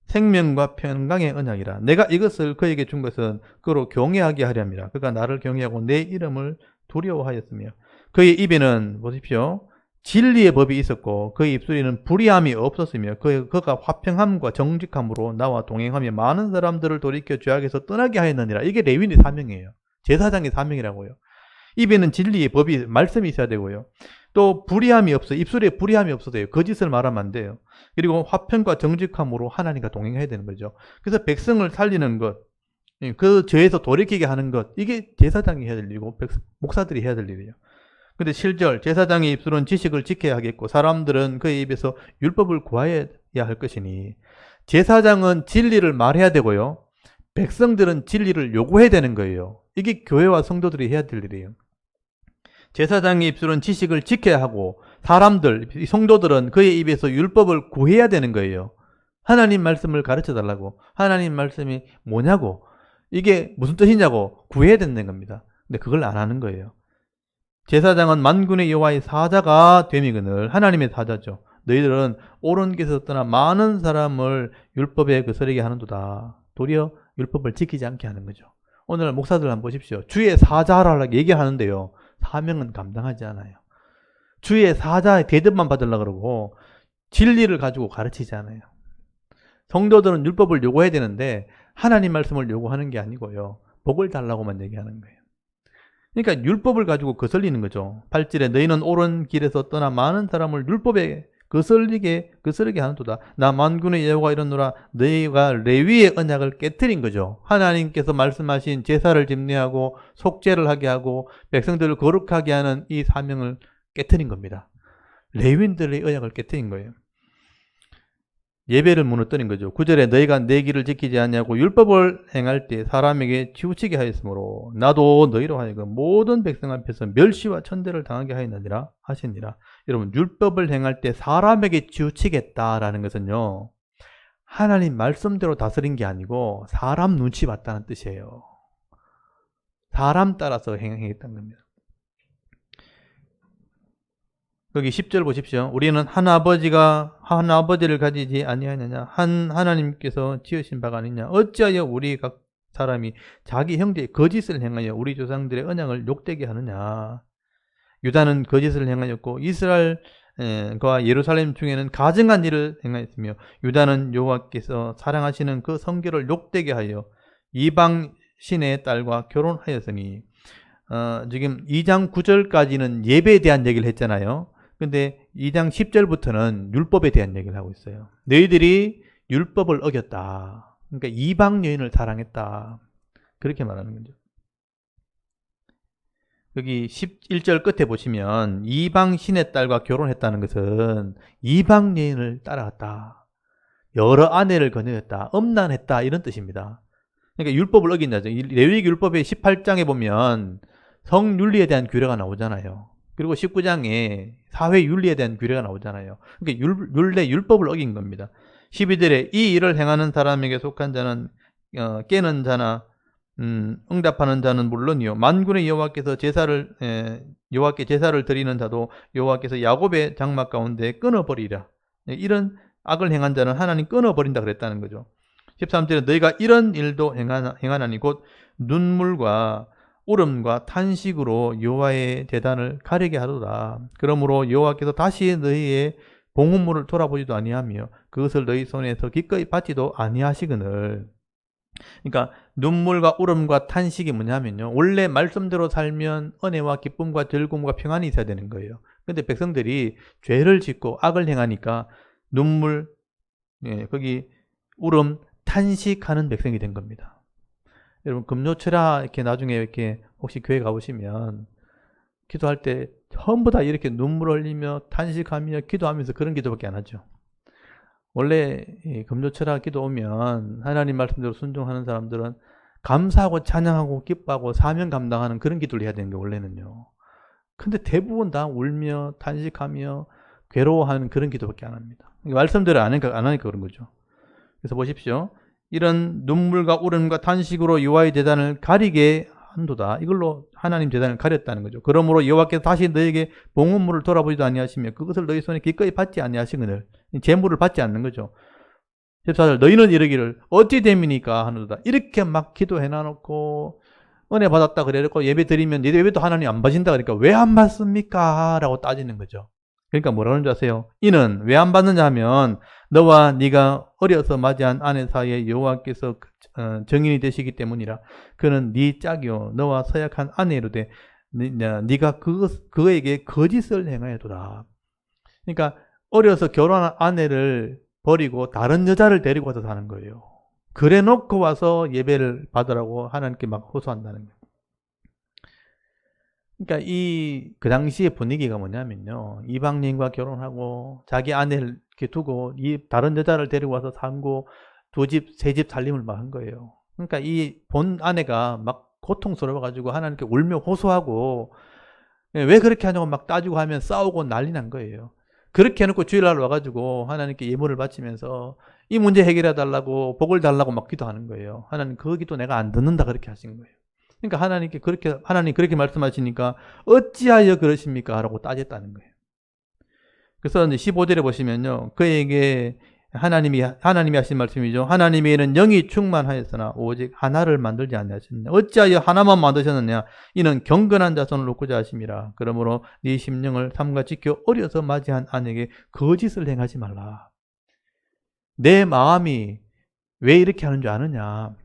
생명과 평강의 언약이라. 내가 이것을 그에게 준 것은 그로 경외하게 하려 함이라. 그가 나를 경외하고 내 이름을 두려워하였으며 그의 입에는 보십시오. 진리의 법이 있었고 그의 입술에는 불의함이 없었으며 그가 화평함과 정직함으로 나와 동행하며 많은 사람들을 돌이켜 죄악에서 떠나게 하였느니라. 이게 레위인의 사명이에요. 제사장의 사명이라고요. 입에는 진리의 법이 말씀이 있어야 되고요. 또 불의함이 없어요. 입술에 불의함이 없어도 돼요. 거짓을 말하면 안 돼요. 그리고 화평과 정직함으로 하나님과 동행해야 되는 거죠. 그래서 백성을 살리는 것, 그 죄에서 돌이키게 하는 것, 이게 제사장이 해야 될 일이고 목사들이 해야 될 일이에요. 근데 7절 제사장의 입술은 지식을 지켜야 하겠고 사람들은 그의 입에서 율법을 구하여야 할 것이니 제사장은 진리를 말해야 되고요. 백성들은 진리를 요구해야 되는 거예요. 이게 교회와 성도들이 해야 될 일이에요. 제사장의 입술은 지식을 지켜야 하고 사람들, 성도들은 그의 입에서 율법을 구해야 되는 거예요. 하나님 말씀을 가르쳐 달라고. 하나님 말씀이 뭐냐고. 이게 무슨 뜻이냐고 구해야 된다는 겁니다. 근데 그걸 안 하는 거예요. 제사장은 만군의 여호와의 사자가 됨이거늘. 하나님의 사자죠. 너희들은 옳은 길에서 떠나 많은 사람을 율법에 거스르게 하는도다. 도리어 율법을 지키지 않게 하는 거죠. 오늘 목사들 한번 보십시오. 주의 사자라고 얘기하는데요. 사명은 감당하지 않아요. 주의 사자의 대접만 받으려고 그러고 진리를 가지고 가르치지 않아요. 성도들은 율법을 요구해야 되는데 하나님 말씀을 요구하는 게 아니고요. 복을 달라고만 얘기하는 거예요. 그러니까 율법을 가지고 거슬리는 거죠. 8절에 너희는 옳은 길에서 떠나 많은 사람을 율법에 거스르게 하는도다. 나 만군의 여호와가 이르노라. 너희가 레위의 언약을 깨뜨린 거죠. 하나님께서 말씀하신 제사를 집례하고 속죄를 하게 하고 백성들을 거룩하게 하는 이 사명을 깨뜨린 겁니다. 레위인들의 언약을 깨뜨린 거예요. 예배를 무너뜨린 거죠. 9절에 너희가 내 길을 지키지 않냐고 율법을 행할 때 사람에게 치우치게 하였으므로 나도 너희로 하여금 모든 백성 앞에서 멸시와 천대를 당하게 하시니라. 여러분, 율법을 행할 때 사람에게 치우치겠다라는 것은요, 하나님 말씀대로 다스린 게 아니고 사람 눈치 봤다는 뜻이에요. 사람 따라서 행했다는 겁니다. 여기 10절 보십시오. 우리는 한 아버지를 가지지 아니하느냐? 한 하나님께서 지으신 바가 아니냐? 어찌하여 우리 각 사람이 자기 형제의 거짓을 행하여 우리 조상들의 언약을 욕되게 하느냐? 유다는 거짓을 행하였고 이스라엘과 예루살렘 중에는 가증한 일을 행하였으며 유다는 여호와께서 사랑하시는 그 성결을 욕되게 하여 이방 신의 딸과 결혼하였으니 지금 2장 9절까지는 예배에 대한 얘기를 했잖아요. 근데 2장 10절부터는 율법에 대한 얘기를 하고 있어요. 너희들이 율법을 어겼다. 그러니까 이방 여인을 사랑했다. 그렇게 말하는 거죠. 여기 11절 끝에 보시면 이방 신의 딸과 결혼했다는 것은 이방 여인을 따라갔다. 여러 아내를 거느렸다. 음란했다. 이런 뜻입니다. 그러니까 율법을 어긴 자죠. 레위기 율법의 18장에 보면 성윤리에 대한 규례가 나오잖아요. 그리고 19장에 사회윤리에 대한 규례가 나오잖아요. 그러니까 율법을 어긴 겁니다. 12절에 이 일을 행하는 사람에게 속한 자는 깨는 자나 응답하는 자는 물론이요 만군의 여호와께서 여호와께 제사를 드리는 자도 여호와께서 야곱의 장막 가운데 끊어버리라. 이런 악을 행한 자는 하나님 끊어버린다 그랬다는 거죠. 13절에 너희가 이런 일도 행하나니 곧 눈물과 울음과 탄식으로 여호와의 제단을 가리게 하도다. 그러므로 여호와께서 다시 너희의 봉헌물을 돌아보지도 아니하며 그것을 너희 손에서 기꺼이 받지도 아니하시거늘. 그러니까 눈물과 울음과 탄식이 뭐냐면요, 원래 말씀대로 살면 은혜와 기쁨과 즐거움과 평안이 있어야 되는 거예요. 근데 백성들이 죄를 짓고 악을 행하니까 눈물, 거기 울음, 탄식하는 백성이 된 겁니다. 여러분, 금요철야 이렇게 나중에 이렇게 혹시 교회 가보시면 기도할 때 전부 다 이렇게 눈물 흘리며 탄식하며 기도하면서 그런 기도밖에 안 하죠. 원래 금요철야 기도 오면 하나님 말씀대로 순종하는 사람들은 감사하고 찬양하고 기뻐하고 사명 감당하는 그런 기도를 해야 되는 게 원래는요. 근데 대부분 다 울며 탄식하며 괴로워하는 그런 기도밖에 안 합니다. 말씀대로 안 하니까 그런 거죠. 그래서 보십시오. 이런 눈물과 울음과 탄식으로 여호와의 제단을 가리게 한도다. 이걸로 하나님 제단을 가렸다는 거죠. 그러므로 여호와께서 다시 너에게 봉헌물을 돌아보지도 아니하시며 그것을 너희 손에 기꺼이 받지 아니하시거늘. 제물을 받지 않는 거죠. 14절 너희는 이르기를 어찌 됨이니까 하는도다. 이렇게 막 기도해 놔놓고 은혜 받았다 그래놓고 예배 드리면 네 예배도 하나님 안 받으신다 그러니까 왜 안 받습니까? 라고 따지는 거죠. 그러니까 뭐라는 줄 아세요? 이는 왜 안 받느냐 하면 너와 네가 어려서 맞이한 아내 사이에 여호와께서 정인이 되시기 때문이라. 그는 네 짝이요 너와 서약한 아내로되 네가 그에게 거짓을 행하여도다. 그러니까 어려서 결혼한 아내를 버리고 다른 여자를 데리고 와서 사는 거예요. 그래 놓고 와서 예배를 받으라고 하나님께 막 호소한다는 거예요. 그러니까 그 당시의 분위기가 뭐냐면요, 이방인과 결혼하고 자기 아내를 이렇게 두고 이 다른 여자를 데리고 와서 살고 2집, 3집 살림을 막 한 거예요. 그러니까 이 본 아내가 막 고통스러워가지고 하나님께 울며 호소하고 왜 그렇게 하냐고 막 따지고 하면 싸우고 난리 난 거예요. 그렇게 해놓고 주일날 와가지고 하나님께 예물을 바치면서 이 문제 해결해 달라고 복을 달라고 막 기도하는 거예요. 하나님 그 기도 내가 안 듣는다 그렇게 하신 거예요. 그러니까 하나님 그렇게 말씀하시니까 어찌하여 그러십니까? 라고 따졌다는 거예요. 그래서 이제 15절에 보시면요, 그에게 하나님이 하신 말씀이죠. 하나님에게는 영이 충만하였으나 오직 하나를 만들지 아니하셨느냐. 어찌하여 하나만 만드셨느냐. 이는 경건한 자손을 놓고자 하심이라. 그러므로 네 심령을 삼가 지켜 어려서 맞이한 아내에게 거짓을 행하지 말라. 내 마음이 왜 이렇게 하는 줄 아느냐.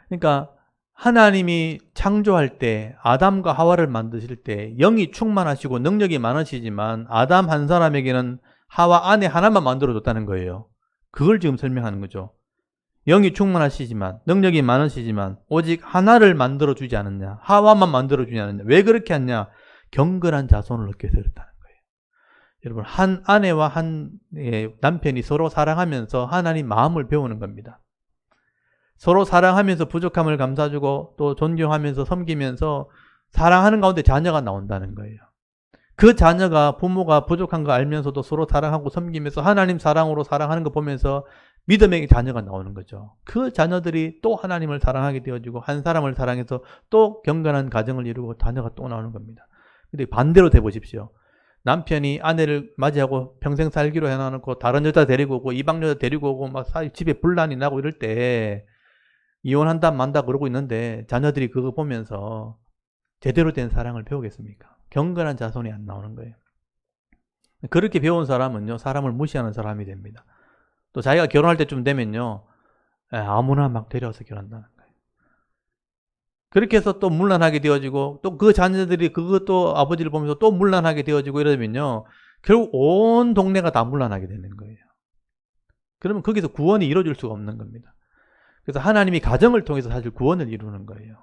그러니까 하나님이 창조할 때 아담과 하와를 만드실 때 영이 충만하시고 능력이 많으시지만 아담 한 사람에게는 하와 아내 하나만 만들어줬다는 거예요. 그걸 지금 설명하는 거죠. 영이 충만하시지만 능력이 많으시지만 오직 하나를 만들어주지 않았냐, 하와만 만들어주지 않았냐. 왜 그렇게 했냐? 경건한 자손을 얻기 위해서 그렇다는 거예요. 여러분, 한 아내와 한 남편이 서로 사랑하면서 하나님 마음을 배우는 겁니다. 서로 사랑하면서 부족함을 감싸주고 또 존경하면서 섬기면서 사랑하는 가운데 자녀가 나온다는 거예요. 그 자녀가 부모가 부족한 거 알면서도 서로 사랑하고 섬기면서 하나님 사랑으로 사랑하는 거 보면서 믿음의 자녀가 나오는 거죠. 그 자녀들이 또 하나님을 사랑하게 되어지고 한 사람을 사랑해서 또 경건한 가정을 이루고 자녀가 또 나오는 겁니다. 근데 반대로 돼 보십시오. 남편이 아내를 맞이하고 평생 살기로 해놓고 다른 여자 데리고 오고 이방 여자 데리고 오고 막 집에 분란이 나고 이럴 때 이혼한다 만다 그러고 있는데 자녀들이 그거 보면서 제대로 된 사랑을 배우겠습니까? 경건한 자손이 안 나오는 거예요. 그렇게 배운 사람은요, 사람을 무시하는 사람이 됩니다. 또 자기가 결혼할 때쯤 되면요, 아무나 막 데려와서 결혼한다는 거예요. 그렇게 해서 또 문란하게 되어지고 또 그 자녀들이 그것도 아버지를 보면서 또 문란하게 되어지고 이러면요, 결국 온 동네가 다 문란하게 되는 거예요. 그러면 거기서 구원이 이루어질 수가 없는 겁니다. 그래서 하나님이 가정을 통해서 사실 구원을 이루는 거예요.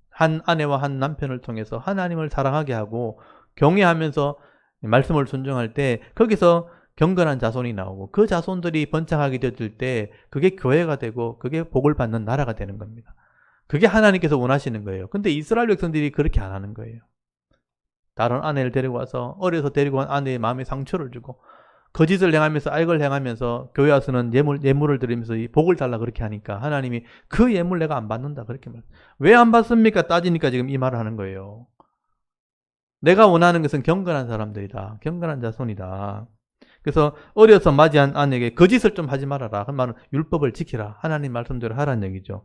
한 아내와 한 남편을 통해서 하나님을 사랑하게 하고 경외하면서 말씀을 순종할 때 거기서 경건한 자손이 나오고 그 자손들이 번창하게 되어질 때 그게 교회가 되고 그게 복을 받는 나라가 되는 겁니다. 그게 하나님께서 원하시는 거예요. 근데 이스라엘 백성들이 그렇게 안 하는 거예요. 다른 아내를 데리고 와서 어려서 데리고 온 아내의 마음에 상처를 주고 거짓을 행하면서 악을 행하면서 교회 와서는 예물을 드리면서 이 복을 달라 그렇게 하니까 하나님이 그 예물 내가 안 받는다 그렇게 말. 왜 안 받습니까? 따지니까 지금 이 말을 하는 거예요. 내가 원하는 것은 경건한 사람들이다. 경건한 자손이다. 그래서 어려서 맞이한 아내에게 거짓을 좀 하지 말아라. 그 말은 율법을 지키라. 하나님 말씀대로 하라는 얘기죠.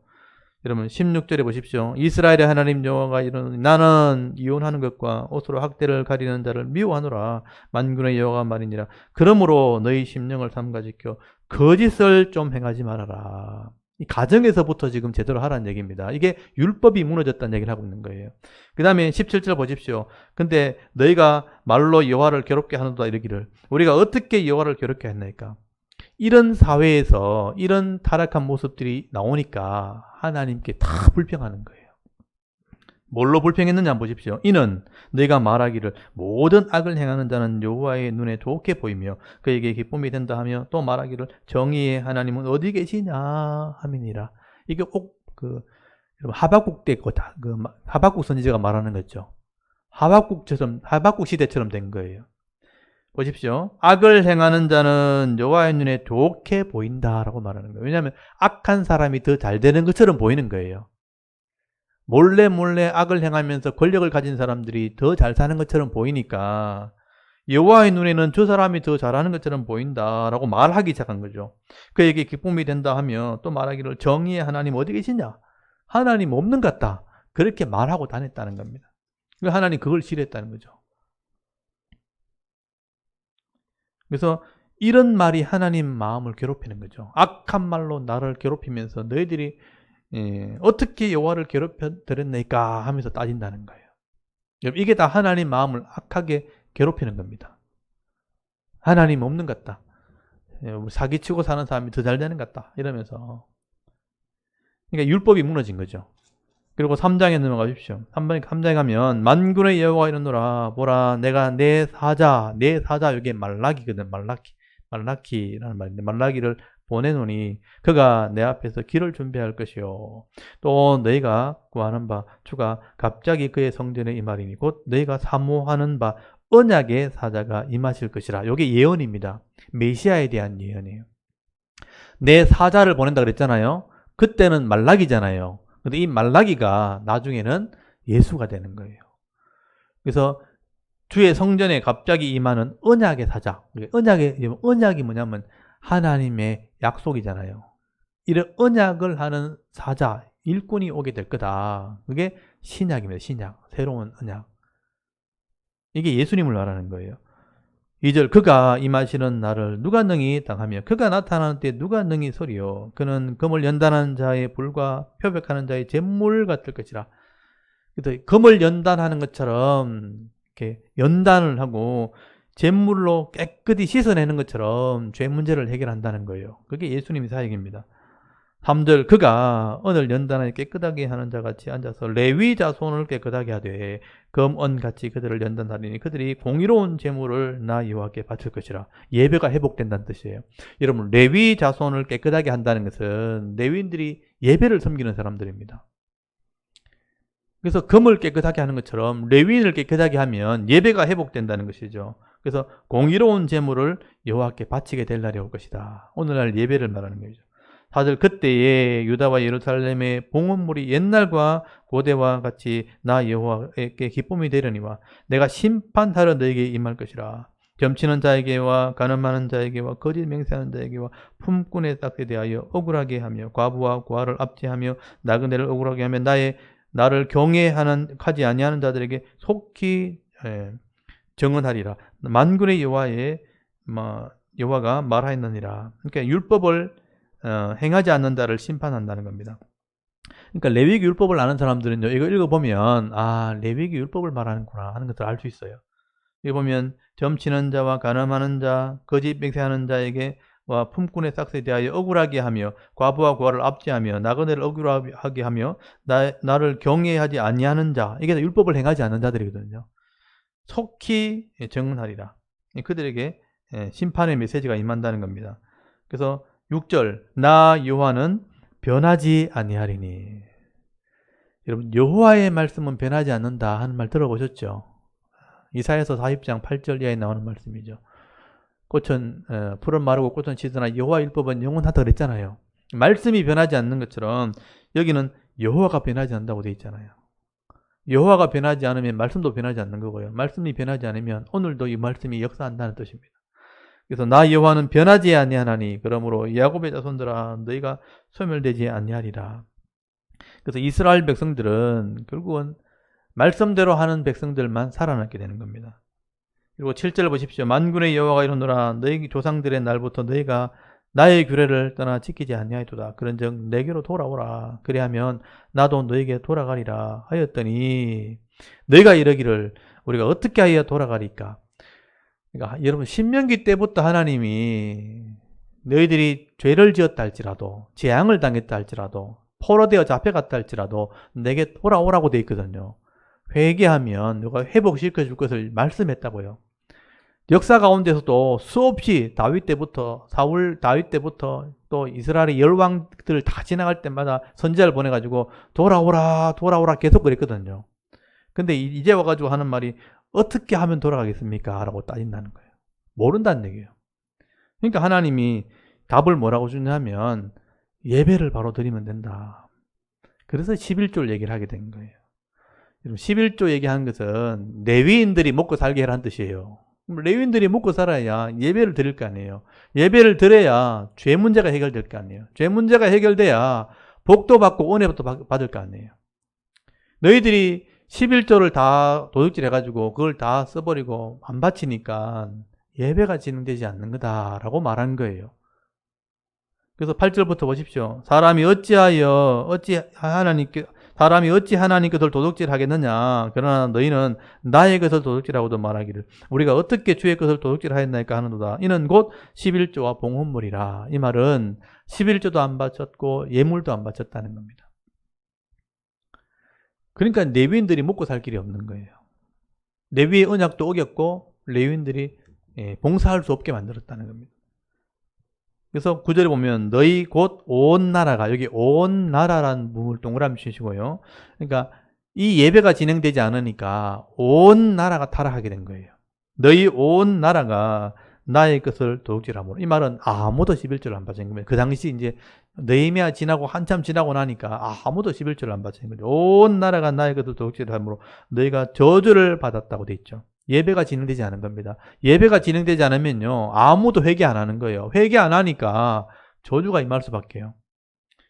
여러분 16절에 보십시오. 이스라엘의 하나님 여호와가 이르노니 나는 이혼하는 것과 옷으로 학대를 가리는 자를 미워하노라. 만군의 여호와가 말이니라. 그러므로 너희 심령을 삼가지켜 거짓을 좀 행하지 말아라. 이 가정에서부터 지금 제대로 하라는 얘기입니다. 이게 율법이 무너졌다는 얘기를 하고 있는 거예요. 그 다음에 17절 보십시오. 근데 너희가 말로 여호와를 괴롭게 하는도다 이러기를. 우리가 어떻게 여호와를 괴롭게 했나이까? 이런 사회에서 이런 타락한 모습들이 나오니까 하나님께 다 불평하는 거예요. 뭘로 불평했느냐 한번 보십시오. 이는 너희가 말하기를 모든 악을 행하는 자는 여호와의 눈에 좋게 보이며 그에게 기쁨이 된다 하며 또 말하기를 정의의 하나님은 어디 계시냐 함이니라. 이게 꼭 하박국 때 거다. 하박국 선지자가 말하는 거죠. 하박국 시대처럼 된 거예요. 보십시오. 악을 행하는 자는 여호와의 눈에 좋게 보인다라고 말하는 거예요. 왜냐하면 악한 사람이 더 잘 되는 것처럼 보이는 거예요. 몰래 악을 행하면서 권력을 가진 사람들이 더 잘 사는 것처럼 보이니까 여호와의 눈에는 저 사람이 더 잘하는 것처럼 보인다라고 말하기 시작한 거죠. 그에게 기쁨이 된다 하며 또 말하기를 정의의 하나님 어디 계시냐? 하나님 없는 것 같다. 그렇게 말하고 다녔다는 겁니다. 하나님 그걸 싫어했다는 거죠. 그래서 이런 말이 하나님 마음을 괴롭히는 거죠. 악한 말로 나를 괴롭히면서 너희들이 어떻게 여호와를 괴롭혀드렸나이까 하면서 따진다는 거예요. 이게 다 하나님 마음을 악하게 괴롭히는 겁니다. 하나님 없는 것 같다. 사기치고 사는 사람이 더 잘 되는 것 같다. 이러면서. 그러니까 율법이 무너진 거죠. 그리고 3장에 넘어가십시오. 3장에 가면 만군의 여호와가 이르노라 보라 내가 내 사자 이게 말라기거든. 말라키라는 말인데 말라기를 보내노니 그가 내 앞에서 길을 준비할 것이요 또 너희가 구하는 바 주가 갑자기 그의 성전에 임하리니 곧 너희가 사모하는 바 언약의 사자가 임하실 것이라. 이게 예언입니다. 메시아에 대한 예언이에요. 내 사자를 보낸다 그랬잖아요. 그때는 말라기잖아요. 근데 이 말라기가 나중에는 예수가 되는 거예요. 그래서 주의 성전에 갑자기 임하는 언약의 사자. 언약이 뭐냐면 하나님의 약속이잖아요. 이런 언약을 하는 사자, 일꾼이 오게 될 거다. 그게 신약입니다. 신약. 새로운 언약. 이게 예수님을 말하는 거예요. 2절 그가 임하시는 날을 누가 능히 당하며 그가 나타나는 때 누가 능히 서리요. 그는 금을 연단하는 자의 불과 표백하는 자의 잿물 같을 것이라. 그래서 금을 연단하는 것처럼 이렇게 연단을 하고 잿물로 깨끗이 씻어내는 것처럼 죄 문제를 해결한다는 거예요. 그게 예수님의 사역입니다. 3절 그가 언을 연단하여 깨끗하게 하는 자같이 앉아서 레위 자손을 깨끗하게 하되 검언같이 그들을 연단하리니 그들이 공의로운 제물을 나 여호와께 바칠 것이라. 예배가 회복된다는 뜻이에요. 여러분 레위 자손을 깨끗하게 한다는 것은 레위인들이 예배를 섬기는 사람들입니다. 그래서 금을 깨끗하게 하는 것처럼 레위인을 깨끗하게 하면 예배가 회복된다는 것이죠. 그래서 공의로운 제물을 여호와께 바치게 될 날이 올 것이다. 오늘날 예배를 말하는 거죠. 4절 그때에 유다와 예루살렘의 봉헌물이 옛날과 고대와 같이 나 여호와께 기쁨이 되려니와 내가 심판하러 너에게 임할 것이라. 점치는 자에게와 가늠하는 자에게와 거짓 맹세하는 자에게와 품꾼의 싹에 대하여 억울하게 하며 과부와 고아를 압제하며 나그네를 억울하게 하며 나를 경외하지 아니하는 자들에게 속히 정언하리라. 만군의 여호와가 말하였느니라. 그러니까 율법을 행하지 않는다를 심판한다는 겁니다. 그러니까 레위기 율법을 아는 사람들은요, 이거 읽어보면 레위기 율법을 말하는구나 하는 것을 알 수 있어요. 여기 보면 점치는 자와 가늠하는 자, 거짓 맹세하는 자에게 와 품꾼의 싹에 대하여 억울하게 하며 과부와 고아를 압제하며 나그네를 억울하게 하며 나를 경외하지 아니하는 자, 이게 율법을 행하지 않는 자들이거든요. 속히 정언하리라. 그들에게 심판의 메시지가 임한다는 겁니다. 그래서 6절 나 여호와는 변하지 아니하리니. 여러분 여호와의 말씀은 변하지 않는다 하는 말 들어보셨죠? 이사야서 40장 8절 이하에 나오는 말씀이죠. 꽃은 풀은 마르고 꽃은 시드나 여호와 율법은 영원하다 그랬잖아요. 말씀이 변하지 않는 것처럼 여기는 여호와가 변하지 않는다고 되어 있잖아요. 여호와가 변하지 않으면 말씀도 변하지 않는 거고요. 말씀이 변하지 않으면 오늘도 이 말씀이 역사한다는 뜻입니다. 그래서 나 여호와는 변하지 아니하나니 그러므로 야곱의 자손들아 너희가 소멸되지 아니하리라. 그래서 이스라엘 백성들은 결국은 말씀대로 하는 백성들만 살아남게 되는 겁니다. 그리고 7절 보십시오. 만군의 여호와가 이르노라 너희 조상들의 날부터 너희가 나의 규례를 떠나 지키지 아니하였도다. 그런즉 내게로 돌아오라. 그리하면 나도 너에게 돌아가리라 하였더니 너희가 이러기를 우리가 어떻게 하여 돌아가리까? 그러니까 여러분 신명기 때부터 하나님이 너희들이 죄를 지었다 할지라도 재앙을 당했다 할지라도 포로되어 잡혀갔다 할지라도 내게 돌아오라고 돼 있거든요. 회개하면 누가 회복시켜 줄 것을 말씀했다고요. 역사 가운데서도 수없이 다윗 때부터 다윗 때부터 또 이스라엘의 열왕들 다 지나갈 때마다 선지자를 보내가지고 돌아오라 계속 그랬거든요. 근데 이제 와가지고 하는 말이 어떻게 하면 돌아가겠습니까? 라고 따진다는 거예요. 모른다는 얘기예요. 그러니까 하나님이 답을 뭐라고 주냐면 예배를 바로 드리면 된다. 그래서 11조를 얘기를 하게 된 거예요. 11조 얘기하는 것은 레위인들이 먹고 살게 하라는 뜻이에요. 레위인들이 먹고 살아야 예배를 드릴 거 아니에요. 예배를 드려야 죄 문제가 해결될 거 아니에요. 죄 문제가 해결돼야 복도 받고 은혜도 받을 거 아니에요. 너희들이 11조를 다 도둑질 해가지고 그걸 다 써버리고 안 바치니까 예배가 진행되지 않는 거다라고 말한 거예요. 그래서 8절부터 보십시오. 사람이 어찌 하나님 것을 도둑질 하겠느냐. 그러나 너희는 나의 것을 도둑질하고도 말하기를 우리가 어떻게 주의 것을 도둑질 하였나이까 하는도다. 이는 곧 11조와 봉헌물이라. 이 말은 11조도 안 바쳤고 예물도 안 바쳤다는 겁니다. 그러니까 레위인들이 먹고 살 길이 없는 거예요. 레위의 언약도 어겼고 레위인들이 봉사할 수 없게 만들었다는 겁니다. 그래서 9절에 보면 너희 곧 온 나라가, 여기 온 나라라는 부분을 동그라미 치시고요. 그러니까 이 예배가 진행되지 않으니까 온 나라가 타락하게 된 거예요. 너희 온 나라가 나의 것을 도둑질함으로. 이 말은 아무도 11조를 안 바친 겁니다. 그 당시 이제 느헤미야 지나고 한참 지나고 나니까 아무도 11조를 안 바친 거죠. 온 나라가 나의 것을 도둑질함으로 너희가 저주를 받았다고 돼 있죠. 예배가 진행되지 않은 겁니다. 예배가 진행되지 않으면요 아무도 회개 안 하는 거예요. 회개 안 하니까 저주가 임할 수밖에요.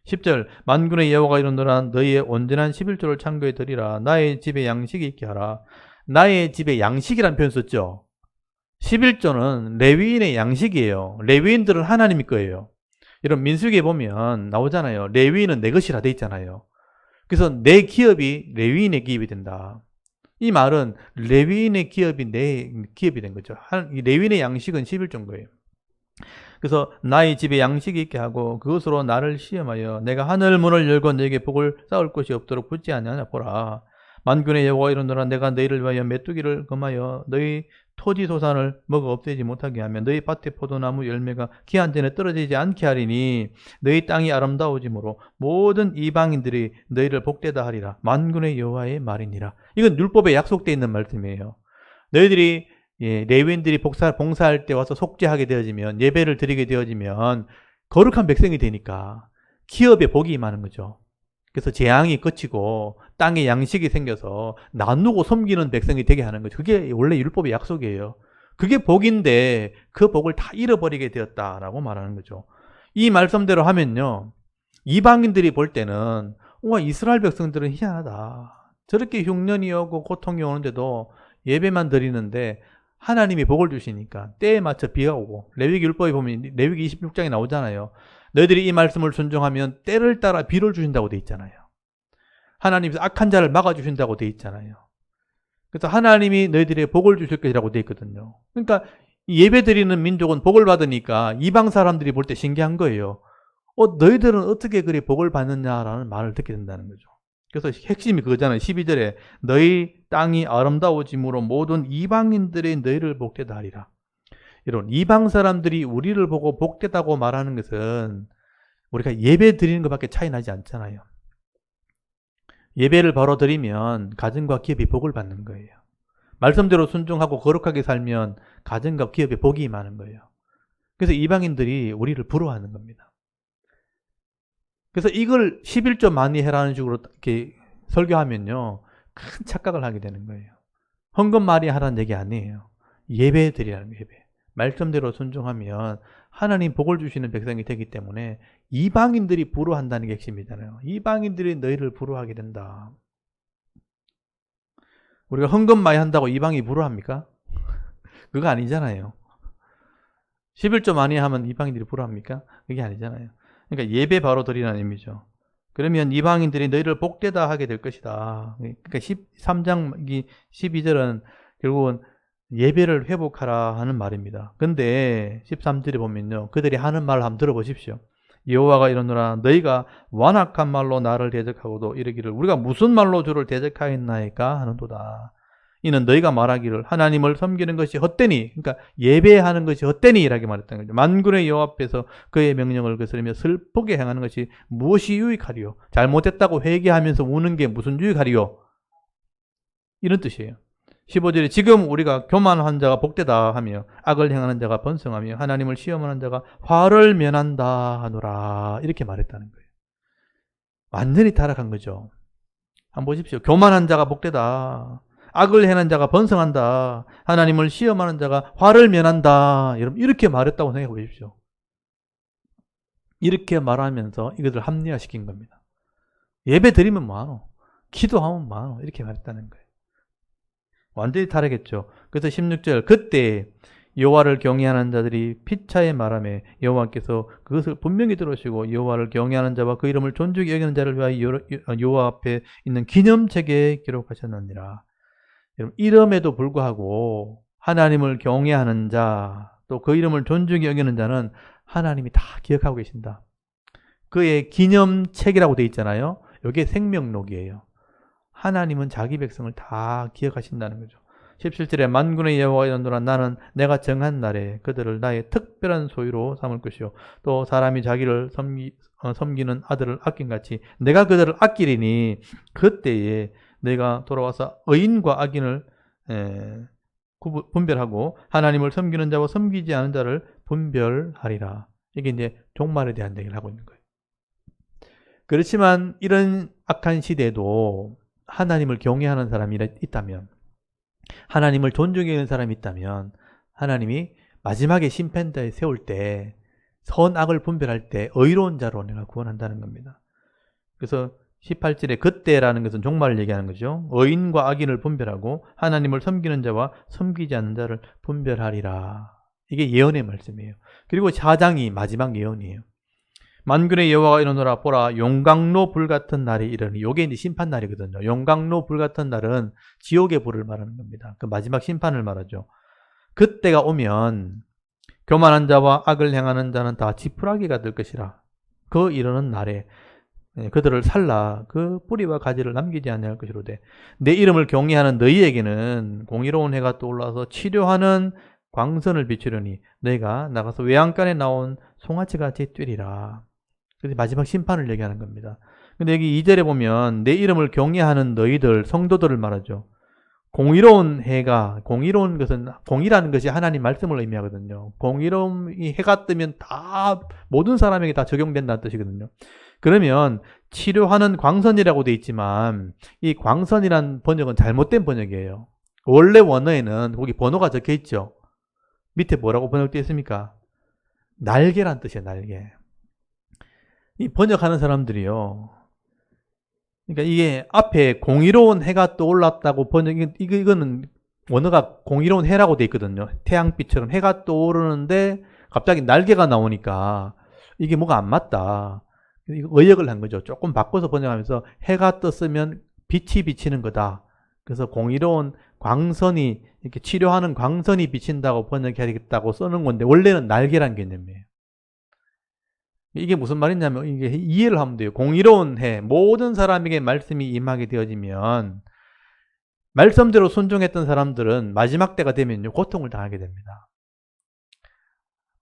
10절 만군의 여호와가 이르노라 너희의 온전한 11조를 창고에 드리라. 나의 집에 양식이 있게 하라. 나의 집에 양식이라는 표현 썼죠. 11조는 레위인의 양식이에요. 레위인들은 하나님의 거예요. 이런 민수기에 보면 나오잖아요. 레위인은 내 것이라 돼 있잖아요. 그래서 내 기업이 레위인의 기업이 된다. 이 말은 레위인의 기업이 내 기업이 된 거죠. 레위인의 양식은 11조인 거예요. 그래서 나의 집에 양식이 있게 하고 그것으로 나를 시험하여 내가 하늘 문을 열고 너에게 복을 쌓을 것이 없도록 붙지 아니하냐 보라. 만군의 여호와가 이르노라. 내가 너희를 위하여 메뚜기를 금하여 너희 토지 소산을 먹어 없애지 못하게 하며 너희 밭의 포도나무 열매가 기한 전에 떨어지지 않게 하리니 너희 땅이 아름다워지므로 모든 이방인들이 너희를 복되다 하리라. 만군의 여호와의 말이니라. 이건 율법에 약속되어 있는 말씀이에요. 너희들이 레위인들이 봉사할 때 와서 속죄하게 되어지면, 예배를 드리게 되어지면 거룩한 백성이 되니까 기업에 복이 임하는 거죠. 그래서 재앙이 그치고 땅에 양식이 생겨서 나누고 섬기는 백성이 되게 하는 거죠. 그게 원래 율법의 약속이에요. 그게 복인데 그 복을 다 잃어버리게 되었다라고 말하는 거죠. 이 말씀대로 하면요, 이방인들이 볼 때는 와, 이스라엘 백성들은 희한하다. 저렇게 흉년이 오고 고통이 오는데도 예배만 드리는데 하나님이 복을 주시니까 때에 맞춰 비가 오고, 레위기 율법에 보면 레위기 26장에 나오잖아요. 너희들이 이 말씀을 순종하면 때를 따라 비를 주신다고 돼 있잖아요. 하나님께서 악한 자를 막아주신다고 돼 있잖아요. 그래서 하나님이 너희들에게 복을 주실 것이라고 돼 있거든요. 그러니까 예배 드리는 민족은 복을 받으니까 이방 사람들이 볼 때 신기한 거예요. 너희들은 어떻게 그리 복을 받느냐라는 말을 듣게 된다는 거죠. 그래서 핵심이 그거잖아요. 12절에 너희 땅이 아름다워짐으로 모든 이방인들이 너희를 복되다 하리라. 이런 이방 사람들이 우리를 보고 복되다고 말하는 것은 우리가 예배 드리는 것밖에 차이 나지 않잖아요. 예배를 바로 드리면 가정과 기업이 복을 받는 거예요. 말씀대로 순종하고 거룩하게 살면 가정과 기업에 복이 임하는 거예요. 그래서 이방인들이 우리를 부러워하는 겁니다. 그래서 이걸 11조 많이 해라는 식으로 이렇게 설교하면요, 큰 착각을 하게 되는 거예요. 헌금 많이 하라는 얘기 아니에요. 예배 드리라는 거예요. 예배. 말씀대로 순종하면 하나님 복을 주시는 백성이 되기 때문에 이방인들이 부러워한다는 게 핵심이잖아요. 이방인들이 너희를 부러워하게 된다. 우리가 헌금 많이 한다고 이방이 부러워합니까? 그거 아니잖아요. 11조 많이 하면 이방인들이 부러워합니까? 그게 아니잖아요. 그러니까 예배 바로 드리라는 의미죠. 그러면 이방인들이 너희를 복되다 하게 될 것이다. 그러니까 13장 12절은 결국은 예배를 회복하라 하는 말입니다. 근데 13절에 보면요, 그들이 하는 말을 한번 들어보십시오. 여호와가 이러노라. 너희가 완악한 말로 나를 대적하고도 이르기를 우리가 무슨 말로 주를 대적하였나이까 하는도다. 이는 너희가 말하기를 하나님을 섬기는 것이 헛되니, 그러니까 예배하는 것이 헛되니 이라게 말했다는 거죠. 만군의 여호와 앞에서 그의 명령을 거스르며 슬프게 행하는 것이 무엇이 유익하리요? 잘못했다고 회개하면서 우는 게 무슨 유익하리요? 이런 뜻이에요. 15절에 지금 우리가 교만한 자가 복되다 하며 악을 행하는 자가 번성하며 하나님을 시험하는 자가 화를 면한다 하노라, 이렇게 말했다는 거예요. 완전히 타락한 거죠. 한번 보십시오. 교만한 자가 복되다, 악을 행하는 자가 번성한다, 하나님을 시험하는 자가 화를 면한다, 여러분 이렇게 말했다고 생각해 보십시오. 이렇게 말하면서 이것을 합리화시킨 겁니다. 예배 드리면 뭐하노? 기도하면 뭐하노? 이렇게 말했다는 거예요. 완전히 다르겠죠. 그래서 16절 그때 여호와를 경외하는 자들이 피차에 말하며 여호와께서 그것을 분명히 들으시고 여호와를 경외하는 자와 그 이름을 존중히 여기는 자를 위하여 여호와 앞에 있는 기념책에 기록하셨느니라. 여러분, 이름에도 불구하고 하나님을 경외하는 자, 또 그 이름을 존중히 여기는 자는 하나님이 다 기억하고 계신다. 그의 기념책이라고 되어 있잖아요. 이게 생명록이에요. 하나님은 자기 백성을 다 기억하신다는 거죠. 17절에 만군의 여호와가 이르노라. 나는 내가 정한 날에 그들을 나의 특별한 소유로 삼을 것이요 또 사람이 자기를 섬기는 아들을 아낀같이 내가 그들을 아끼리니 그때에 내가 돌아와서 의인과 악인을 분별하고 하나님을 섬기는 자와 섬기지 않은 자를 분별하리라. 이게 이제 종말에 대한 얘기를 하고 있는 거예요. 그렇지만 이런 악한 시대에도 하나님을 경외하는 사람이 있다면, 하나님을 존중하는 사람이 있다면 하나님이 마지막에 심판대에 세울 때 선악을 분별할 때 의로운 자로 내가 구원한다는 겁니다. 그래서 18절에 그때라는 것은 종말을 얘기하는 거죠. 의인과 악인을 분별하고 하나님을 섬기는 자와 섬기지 않는 자를 분별하리라. 이게 예언의 말씀이에요. 그리고 4장이 마지막 예언이에요. 만군의 여호와가 이르노라 보라 용광로 불같은 날이 이르니, 요게 이제 심판 날이거든요. 용광로 불같은 날은 지옥의 불을 말하는 겁니다. 그 마지막 심판을 말하죠. 그때가 오면 교만한 자와 악을 행하는 자는 다 지푸라기가 될 것이라. 그 이르는 날에 그들을 살라 그 뿌리와 가지를 남기지 아니할 것이로되 내 이름을 경외하는 너희에게는 공의로운 해가 떠올라서 치료하는 광선을 비추려니 너희가 나가서 외양간에 나온 송아지같이 뛰리라. 그래서 마지막 심판을 얘기하는 겁니다. 근데 여기 2절에 보면 내 이름을 경외하는 너희들, 성도들을 말하죠. 공의로운 해가, 공의로운 것은, 공의라는 것이 하나님 말씀을 의미하거든요. 공의로움이 해가 뜨면 다 모든 사람에게 다 적용된다는 뜻이거든요. 그러면 치료하는 광선이라고 되어 있지만 이 광선이란 번역은 잘못된 번역이에요. 원래 원어에는 거기 번호가 적혀 있죠. 밑에 뭐라고 번역되어 있습니까? 날개란 뜻이에요. 날개. 이 번역하는 사람들이요. 그러니까 이게 앞에 공의로운 해가 떠올랐다고 이거는 원어가 공의로운 해라고 돼 있거든요. 태양빛처럼 해가 떠오르는데 갑자기 날개가 나오니까 이게 뭐가 안 맞다. 의역을 한 거죠. 조금 바꿔서 번역하면서 해가 떴으면 빛이 비치는 거다. 그래서 공의로운 광선이 이렇게 치료하는 광선이 비친다고 번역해야겠다고 써는 건데 원래는 날개란 개념이에요. 이게 무슨 말이냐면 이게 이해를 하면 돼요. 공의로운 해, 모든 사람에게 말씀이 임하게 되어지면 말씀대로 순종했던 사람들은 마지막 때가 되면요 고통을 당하게 됩니다.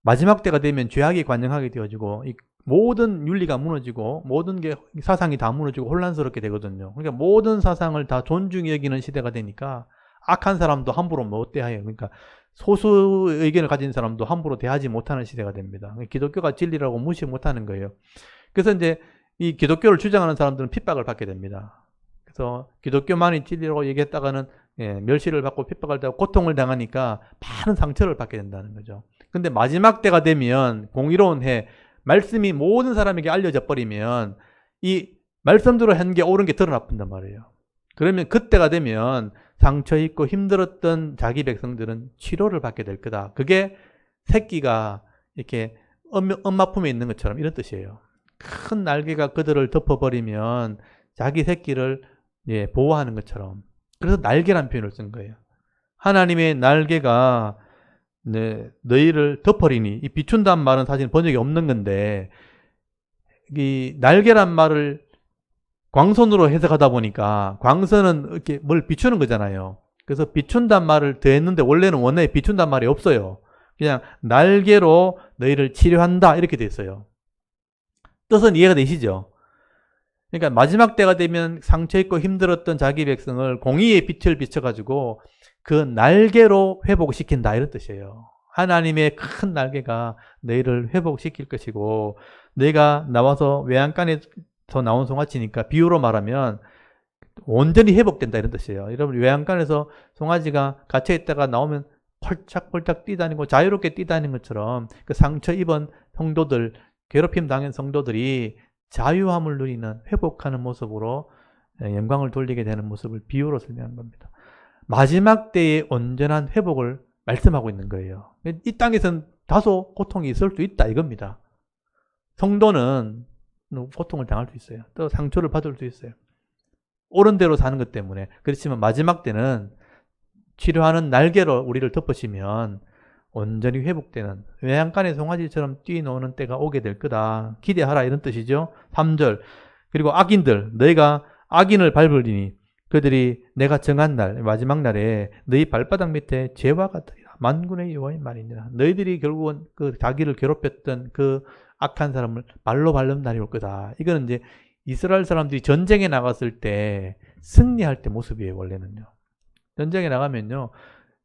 마지막 때가 되면 죄악이 관영하게 되어지고 모든 윤리가 무너지고 모든 게 사상이 다 무너지고 혼란스럽게 되거든요. 그러니까 모든 사상을 다 존중히 여기는 시대가 되니까 악한 사람도 함부로 못 대해요. 그러니까 소수 의견을 가진 사람도 함부로 대하지 못하는 시대가 됩니다. 기독교가 진리라고 무시 못하는 거예요. 그래서 이제 이 기독교를 주장하는 사람들은 핍박을 받게 됩니다. 그래서 기독교만이 진리라고 얘기했다가는 멸시를 받고 핍박을 당하고 고통을 당하니까 많은 상처를 받게 된다는 거죠. 근데 마지막 때가 되면 공의로운 해, 말씀이 모든 사람에게 알려져 버리면 이 말씀대로 한 게 옳은 게 드러나본단 말이에요. 그러면 그때가 되면 상처 입고 힘들었던 자기 백성들은 치료를 받게 될 거다. 그게 새끼가 이렇게 엄마 품에 있는 것처럼 이런 뜻이에요. 큰 날개가 그들을 덮어버리면 자기 새끼를 보호하는 것처럼. 그래서 날개란 표현을 쓴 거예요. 하나님의 날개가 너희를 덮어리니, 이 비춘다는 말은 사실 번역이 없는 건데 이 날개란 말을 광선으로 해석하다 보니까 광선은 이렇게 뭘 비추는 거잖아요. 그래서 비춘단 말을 더했는데 원래는 원어에 비춘단 말이 없어요. 그냥 날개로 너희를 치료한다 이렇게 돼 있어요. 뜻은 이해가 되시죠? 그러니까 마지막 때가 되면 상처 입고 힘들었던 자기 백성을 공의의 빛을 비춰가지고 그 날개로 회복시킨다 이런 뜻이에요. 하나님의 큰 날개가 너희를 회복시킬 것이고 너희가 나와서 외양간에서 나온 송아지니까 비유로 말하면 온전히 회복된다 이런 뜻이에요. 여러분 외양간에서 송아지가 갇혀있다가 나오면 펄짝펄짝 뛰다니고 자유롭게 뛰다니는 것처럼 그 상처 입은 성도들, 괴롭힘 당한 성도들이 자유함을 누리는 회복하는 모습으로 영광을 돌리게 되는 모습을 비유로 설명한 겁니다. 마지막 때의 온전한 회복을 말씀하고 있는 거예요. 이 땅에서는 다소 고통이 있을 수 있다 이겁니다. 성도는 고통을 당할 수 있어요. 또 상처를 받을 수 있어요. 옳은 대로 사는 것 때문에. 그렇지만 마지막 때는 치료하는 날개로 우리를 덮으시면 온전히 회복되는 외양간의 송아지처럼 뛰노는 때가 오게 될 거다. 기대하라 이런 뜻이죠. 3절 그리고 악인들 너희가 악인을 밟으리니 그들이 내가 정한 날 마지막 날에 너희 발바닥 밑에 재와 같으리라. 만군의 여호와의 말이니라. 너희들이 결국은 그 자기를 괴롭혔던 그 악한 사람을 발로 밟는 날이 올 거다. 이거는 이제 이스라엘 사람들이 전쟁에 나갔을 때 승리할 때 모습이에요. 원래는요. 전쟁에 나가면요.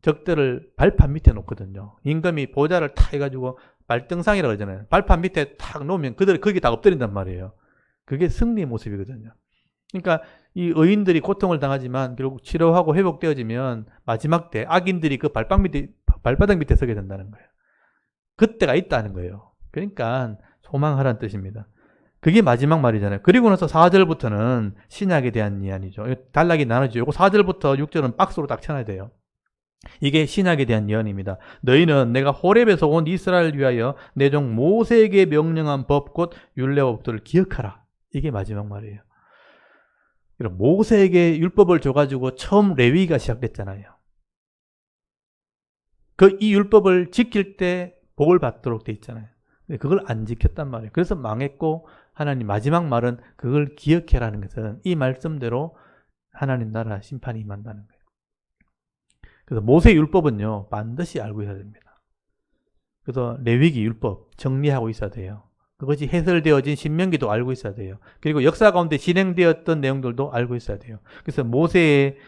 적들을 발판 밑에 놓거든요. 임금이 보좌를 탁 해가지고 발등상이라고 그러잖아요. 발판 밑에 탁 놓으면 그들이 거기 다 엎드린단 말이에요. 그게 승리의 모습이거든요. 그러니까 이 의인들이 고통을 당하지만 결국 치료하고 회복되어지면 마지막 때 악인들이 그 발바닥 밑에 서게 된다는 거예요. 그때가 있다는 거예요. 그러니까 소망하라는 뜻입니다. 그게 마지막 말이잖아요. 그리고 나서 4절부터는 신약에 대한 이야기죠. 단락이 나눠지죠. 요거 4절부터 6절은 박스로 딱 쳐놔야 돼요. 이게 신약에 대한 예언입니다. 너희는 내가 호렙에서 온 이스라엘 위하여 내 종 모세에게 명령한 법 곧 율례법들을 기억하라. 이게 마지막 말이에요. 모세에게 율법을 줘가지고 처음 레위기가 시작됐잖아요. 이 율법을 지킬 때 복을 받도록 돼 있잖아요. 그걸 안 지켰단 말이에요. 그래서 망했고 하나님 마지막 말은 그걸 기억해라는 것은 이 말씀대로 하나님 나라 심판이 임한다는 거예요. 그래서 모세 율법은요 반드시 알고 있어야 됩니다. 그래서 레위기 율법 정리하고 있어야 돼요. 그것이 해설되어진 신명기도 알고 있어야 돼요. 그리고 역사 가운데 진행되었던 내용들도 알고 있어야 돼요. 그래서 모세의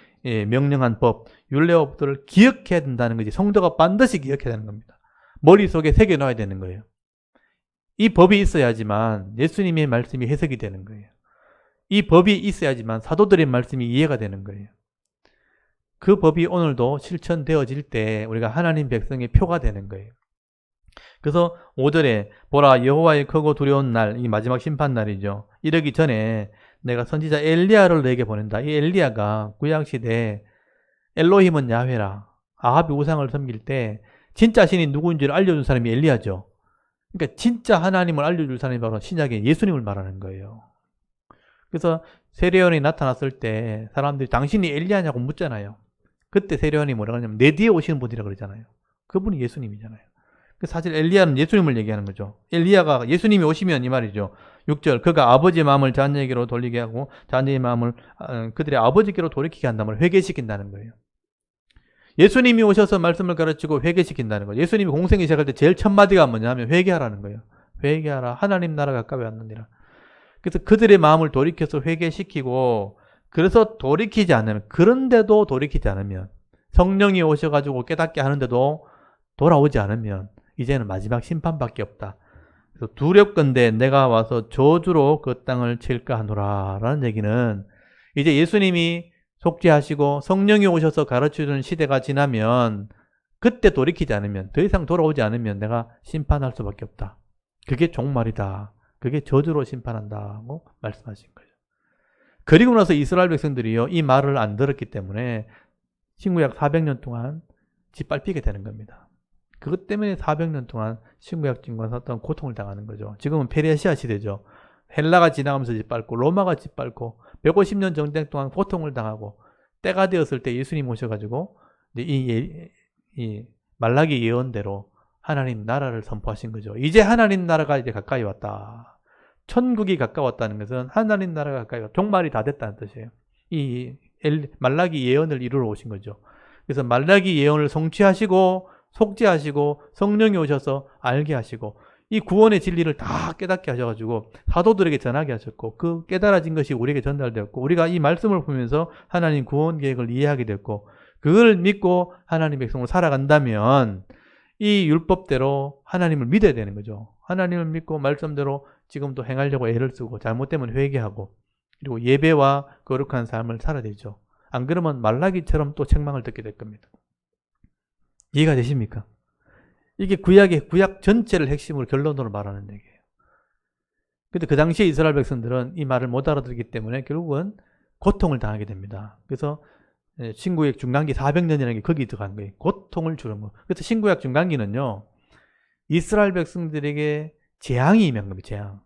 명령한 법, 율례법들을 기억해야 된다는 거지. 성도가 반드시 기억해야 되는 겁니다. 머릿속에 새겨놔야 되는 거예요. 이 법이 있어야지만 예수님의 말씀이 해석이 되는 거예요. 이 법이 있어야지만 사도들의 말씀이 이해가 되는 거예요. 그 법이 오늘도 실천되어질 때 우리가 하나님 백성의 표가 되는 거예요. 그래서 5절에 보라 여호와의 크고 두려운 날, 이 마지막 심판날이죠. 이러기 전에 내가 선지자 엘리야를 너에게 보낸다. 이 엘리야가 구약시대에 엘로힘은 야훼라, 아합이 우상을 섬길 때 진짜 신이 누구인지를 알려준 사람이 엘리야죠. 그러니까 진짜 하나님을 알려줄 사람이 바로 신약의 예수님을 말하는 거예요. 그래서 세례요한이 나타났을 때 사람들이 당신이 엘리야냐고 묻잖아요. 그때 세례요한이 뭐라고 하냐면 내 뒤에 오시는 분이라고 그러잖아요. 그분이 예수님이잖아요. 사실 엘리야는 예수님을 얘기하는 거죠. 엘리야가 예수님이 오시면 이 말이죠. 6절 그가 아버지의 마음을 자녀에게로 돌리게 하고 자녀의 마음을 그들의 아버지께로 돌이키게 한다면 회개시킨다는 거예요. 예수님이 오셔서 말씀을 가르치고 회개시킨다는 거예요. 예수님이 공생이 시작할 때 제일 첫 마디가 뭐냐면 회개하라는 거예요. 회개하라. 하나님 나라가 가까이 왔느니라. 그래서 그들의 마음을 돌이켜서 회개시키고 그래서 돌이키지 않으면 그런데도 돌이키지 않으면 성령이 오셔가지고 깨닫게 하는데도 돌아오지 않으면 이제는 마지막 심판밖에 없다. 그래서 두렵건대 내가 와서 저주로 그 땅을 칠까 하노라 라는 얘기는 이제 예수님이 속죄하시고 성령이 오셔서 가르쳐주는 시대가 지나면 그때 돌이키지 않으면 더 이상 돌아오지 않으면 내가 심판할 수밖에 없다. 그게 종말이다. 그게 저주로 심판한다고 말씀하신 거죠. 그리고 나서 이스라엘 백성들이요 이 말을 안 들었기 때문에 신구약 400년 동안 짓밟히게 되는 겁니다. 그것 때문에 400년 동안 신구약증과 어떤 고통을 당하는 거죠. 지금은 페르시아 시대죠. 헬라가 지나가면서 짓밟고 로마가 짓밟고 150년 전쟁 동안 고통을 당하고 때가 되었을 때 예수님 오셔가지고 이 말라기 예언대로 하나님 나라를 선포하신 거죠. 이제 하나님 나라가 이제 가까이 왔다. 천국이 가까웠다는 것은 하나님 나라가 가까이 왔다. 종말이 다 됐다는 뜻이에요. 이 말라기 예언을 이루러 오신 거죠. 그래서 말라기 예언을 성취하시고 속죄하시고 성령이 오셔서 알게 하시고 이 구원의 진리를 다 깨닫게 하셔가지고 사도들에게 전하게 하셨고 그 깨달아진 것이 우리에게 전달되었고 우리가 이 말씀을 보면서 하나님 구원 계획을 이해하게 됐고 그걸 믿고 하나님 백성으로 살아간다면 이 율법대로 하나님을 믿어야 되는 거죠. 하나님을 믿고 말씀대로 지금도 행하려고 애를 쓰고 잘못되면 회개하고 그리고 예배와 거룩한 삶을 살아야 되죠. 안 그러면 말라기처럼 또 책망을 듣게 될 겁니다. 이해가 되십니까? 이게 구약 전체를 핵심으로 결론으로 말하는 얘기예요. 근데 그 당시에 이스라엘 백성들은 이 말을 못 알아듣기 때문에 결국은 고통을 당하게 됩니다. 그래서 신구약 중간기 400년이라는 게 거기 들어간 거예요. 고통을 주는 거. 그래서 신구약 중간기는요. 이스라엘 백성들에게 재앙이 임한 겁니다. 재앙.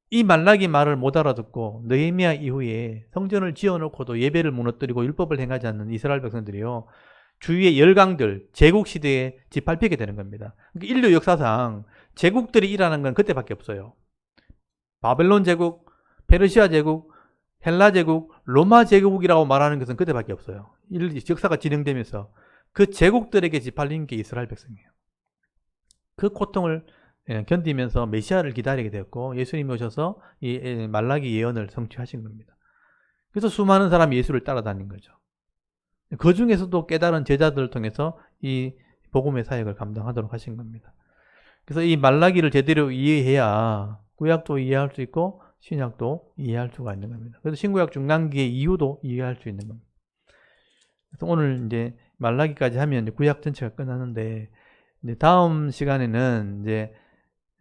이 말라기 말을 못 알아듣고 느헤미야 이후에 성전을 지어놓고도 예배를 무너뜨리고 율법을 행하지 않는 이스라엘 백성들이요. 주위의 열강들, 제국시대에 짓밟히게 되는 겁니다. 인류 역사상 제국들이 일어난 건 그때밖에 없어요. 바벨론 제국, 페르시아 제국, 헬라 제국, 로마 제국이라고 말하는 것은 그때밖에 없어요. 역사가 진행되면서 그 제국들에게 짓밟린 게 이스라엘 백성이에요. 그 고통을 견디면서 메시아를 기다리게 되었고 예수님이 오셔서 이 말라기 예언을 성취하신 겁니다. 그래서 수많은 사람이 예수를 따라다닌 거죠. 그 중에서도 깨달은 제자들을 통해서 이 복음의 사역을 감당하도록 하신 겁니다. 그래서 이 말라기를 제대로 이해해야 구약도 이해할 수 있고 신약도 이해할 수가 있는 겁니다. 그래서 신구약 중간기의 이유도 이해할 수 있는 겁니다. 그래서 오늘 이제 말라기까지 하면 이제 구약 전체가 끝나는데 이제 다음 시간에는 이제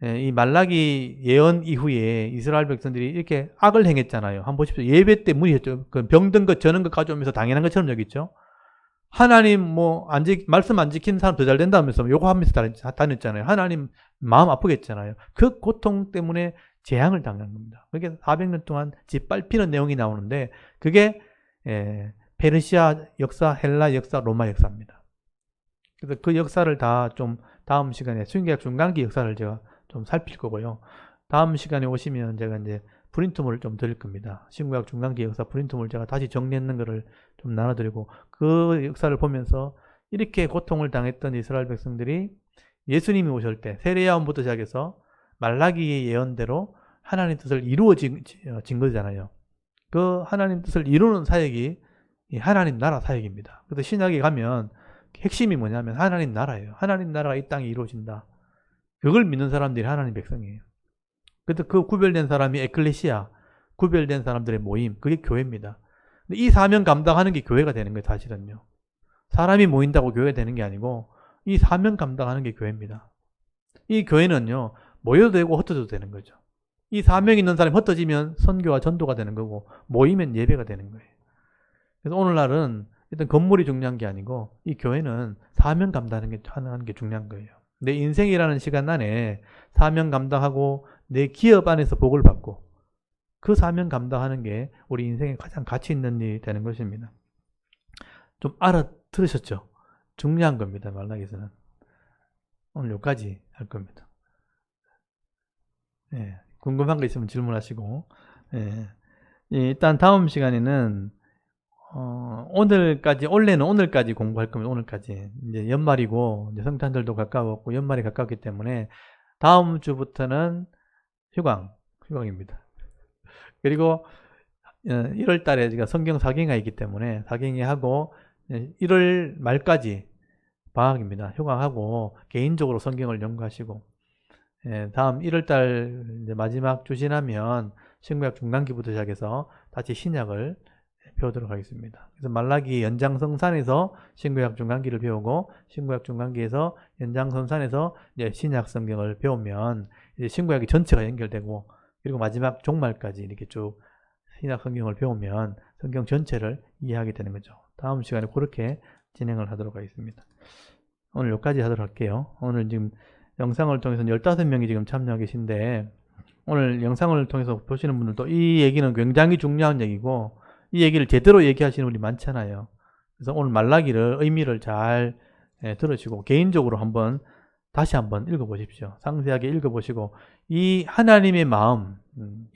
이 말라기 예언 이후에 이스라엘 백성들이 이렇게 악을 행했잖아요. 한번 보십시오. 예배 때 문의했죠. 그 병든 것, 저는 것 가져오면서 당연한 것처럼 여기죠. 하나님 말씀 안 지키는 사람 더 잘 된다면서 요구하면서 다녔잖아요. 하나님 마음 아프겠잖아요. 그 고통 때문에 재앙을 당한 겁니다. 그게 400년 동안 짓밟히는 내용이 나오는데 그게 페르시아 역사, 헬라 역사, 로마 역사입니다. 그래서 그 역사를 다 좀 다음 시간에 수행계약 중간기 역사를 제가 좀 살필 거고요. 다음 시간에 오시면 제가 이제 프린트물을 좀 드릴 겁니다. 신구약 중간기 역사 프린트물 제가 다시 정리했는 거를 좀 나눠드리고 그 역사를 보면서 이렇게 고통을 당했던 이스라엘 백성들이 예수님이 오실 때 세례야원부터 시작해서 말라기의 예언대로 하나님 뜻을 이루어진 거잖아요. 그 하나님 뜻을 이루는 사역이 하나님 나라 사역입니다. 그래서 신약에 가면 핵심이 뭐냐면 하나님 나라예요. 하나님 나라가 이 땅에 이루어진다. 그걸 믿는 사람들이 하나님 백성이에요. 그래서 그 구별된 사람이 에클레시아, 구별된 사람들의 모임, 그게 교회입니다. 근데 이 사명 감당하는 게 교회가 되는 거예요, 사실은요. 사람이 모인다고 교회가 되는 게 아니고 이 사명 감당하는 게 교회입니다. 이 교회는요, 모여도 되고 흩어져도 되는 거죠. 이 사명 있는 사람이 흩어지면 선교와 전도가 되는 거고 모이면 예배가 되는 거예요. 그래서 오늘날은 일단 건물이 중요한 게 아니고 이 교회는 사명 감당하는 게 중요한 거예요. 내 인생이라는 시간 안에 사명 감당하고 내 기업 안에서 복을 받고 그 사명 감당하는 게 우리 인생에 가장 가치 있는 일이 되는 것입니다. 좀 알아들으셨죠? 중요한 겁니다. 말라기에서는. 오늘 여기까지 할 겁니다. 궁금한 거 있으면 질문하시고 일단 다음 시간에는 원래는 오늘까지 공부할 겁니다. 오늘까지. 이제 연말이고, 이제 성탄절도 가까웠고, 연말이 가깝기 때문에, 다음 주부터는 휴강입니다. 그리고, 1월 달에 제가 성경 사경회가 있기 때문에, 사경회 하고, 1월 말까지 방학입니다. 휴강하고, 개인적으로 성경을 연구하시고, 다음 1월 달 마지막 주 지나면, 신구약 중간기부터 시작해서 다시 신약을 배우도록 하겠습니다. 그래서 말라기 연장성산에서 신구약 중간기를 배우고 신구약 중간기에서 연장성산에서 이제 신약 성경을 배우면 이제 신구약이 전체가 연결되고 그리고 마지막 종말까지 이렇게 쭉 신약 성경을 배우면 성경 전체를 이해하게 되는 거죠. 다음 시간에 그렇게 진행을 하도록 하겠습니다. 오늘 여기까지 하도록 할게요. 오늘 지금 영상을 통해서 15명이 지금 참여하고 계신데 오늘 영상을 통해서 보시는 분들도 이 얘기는 굉장히 중요한 얘기고 이 얘기를 제대로 얘기하시는 분이 많잖아요. 그래서 오늘 말라기를 의미를 잘 들으시고 개인적으로 다시 한번 읽어보십시오. 상세하게 읽어보시고 이 하나님의 마음,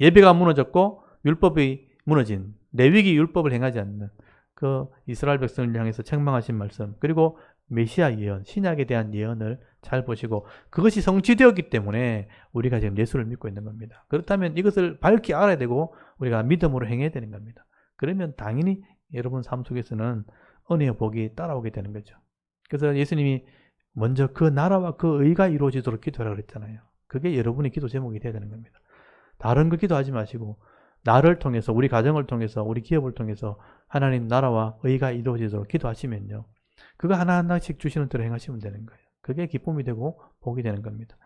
예배가 무너졌고 율법이 무너진 레위기 율법을 행하지 않는 그 이스라엘 백성을 향해서 책망하신 말씀 그리고 메시아 예언, 신약에 대한 예언을 잘 보시고 그것이 성취되었기 때문에 우리가 지금 예수를 믿고 있는 겁니다. 그렇다면 이것을 밝히 알아야 되고 우리가 믿음으로 행해야 되는 겁니다. 그러면 당연히 여러분 삶 속에서는 은혜의 복이 따라오게 되는 거죠. 그래서 예수님이 먼저 그 나라와 그 의가 이루어지도록 기도하라고 그랬잖아요. 그게 여러분의 기도 제목이 되어야 되는 겁니다. 다른 거 기도하지 마시고 나를 통해서 우리 가정을 통해서 우리 기업을 통해서 하나님 나라와 의가 이루어지도록 기도하시면요. 그거 하나하나씩 주시는 대로 행하시면 되는 거예요. 그게 기쁨이 되고 복이 되는 겁니다.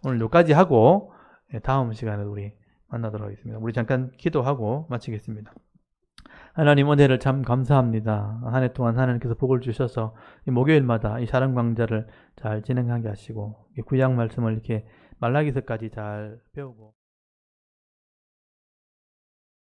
오늘 여기까지 하고 다음 시간에 우리 만나도록 하겠습니다. 우리 잠깐 기도하고 마치겠습니다. 하나님 은혜를 참 감사합니다. 한 해 동안 하나님께서 복을 주셔서 이 목요일마다 이 사랑 강좌를 잘 진행하게 하시고 구약 말씀을 이렇게 말라기서까지 잘 배우고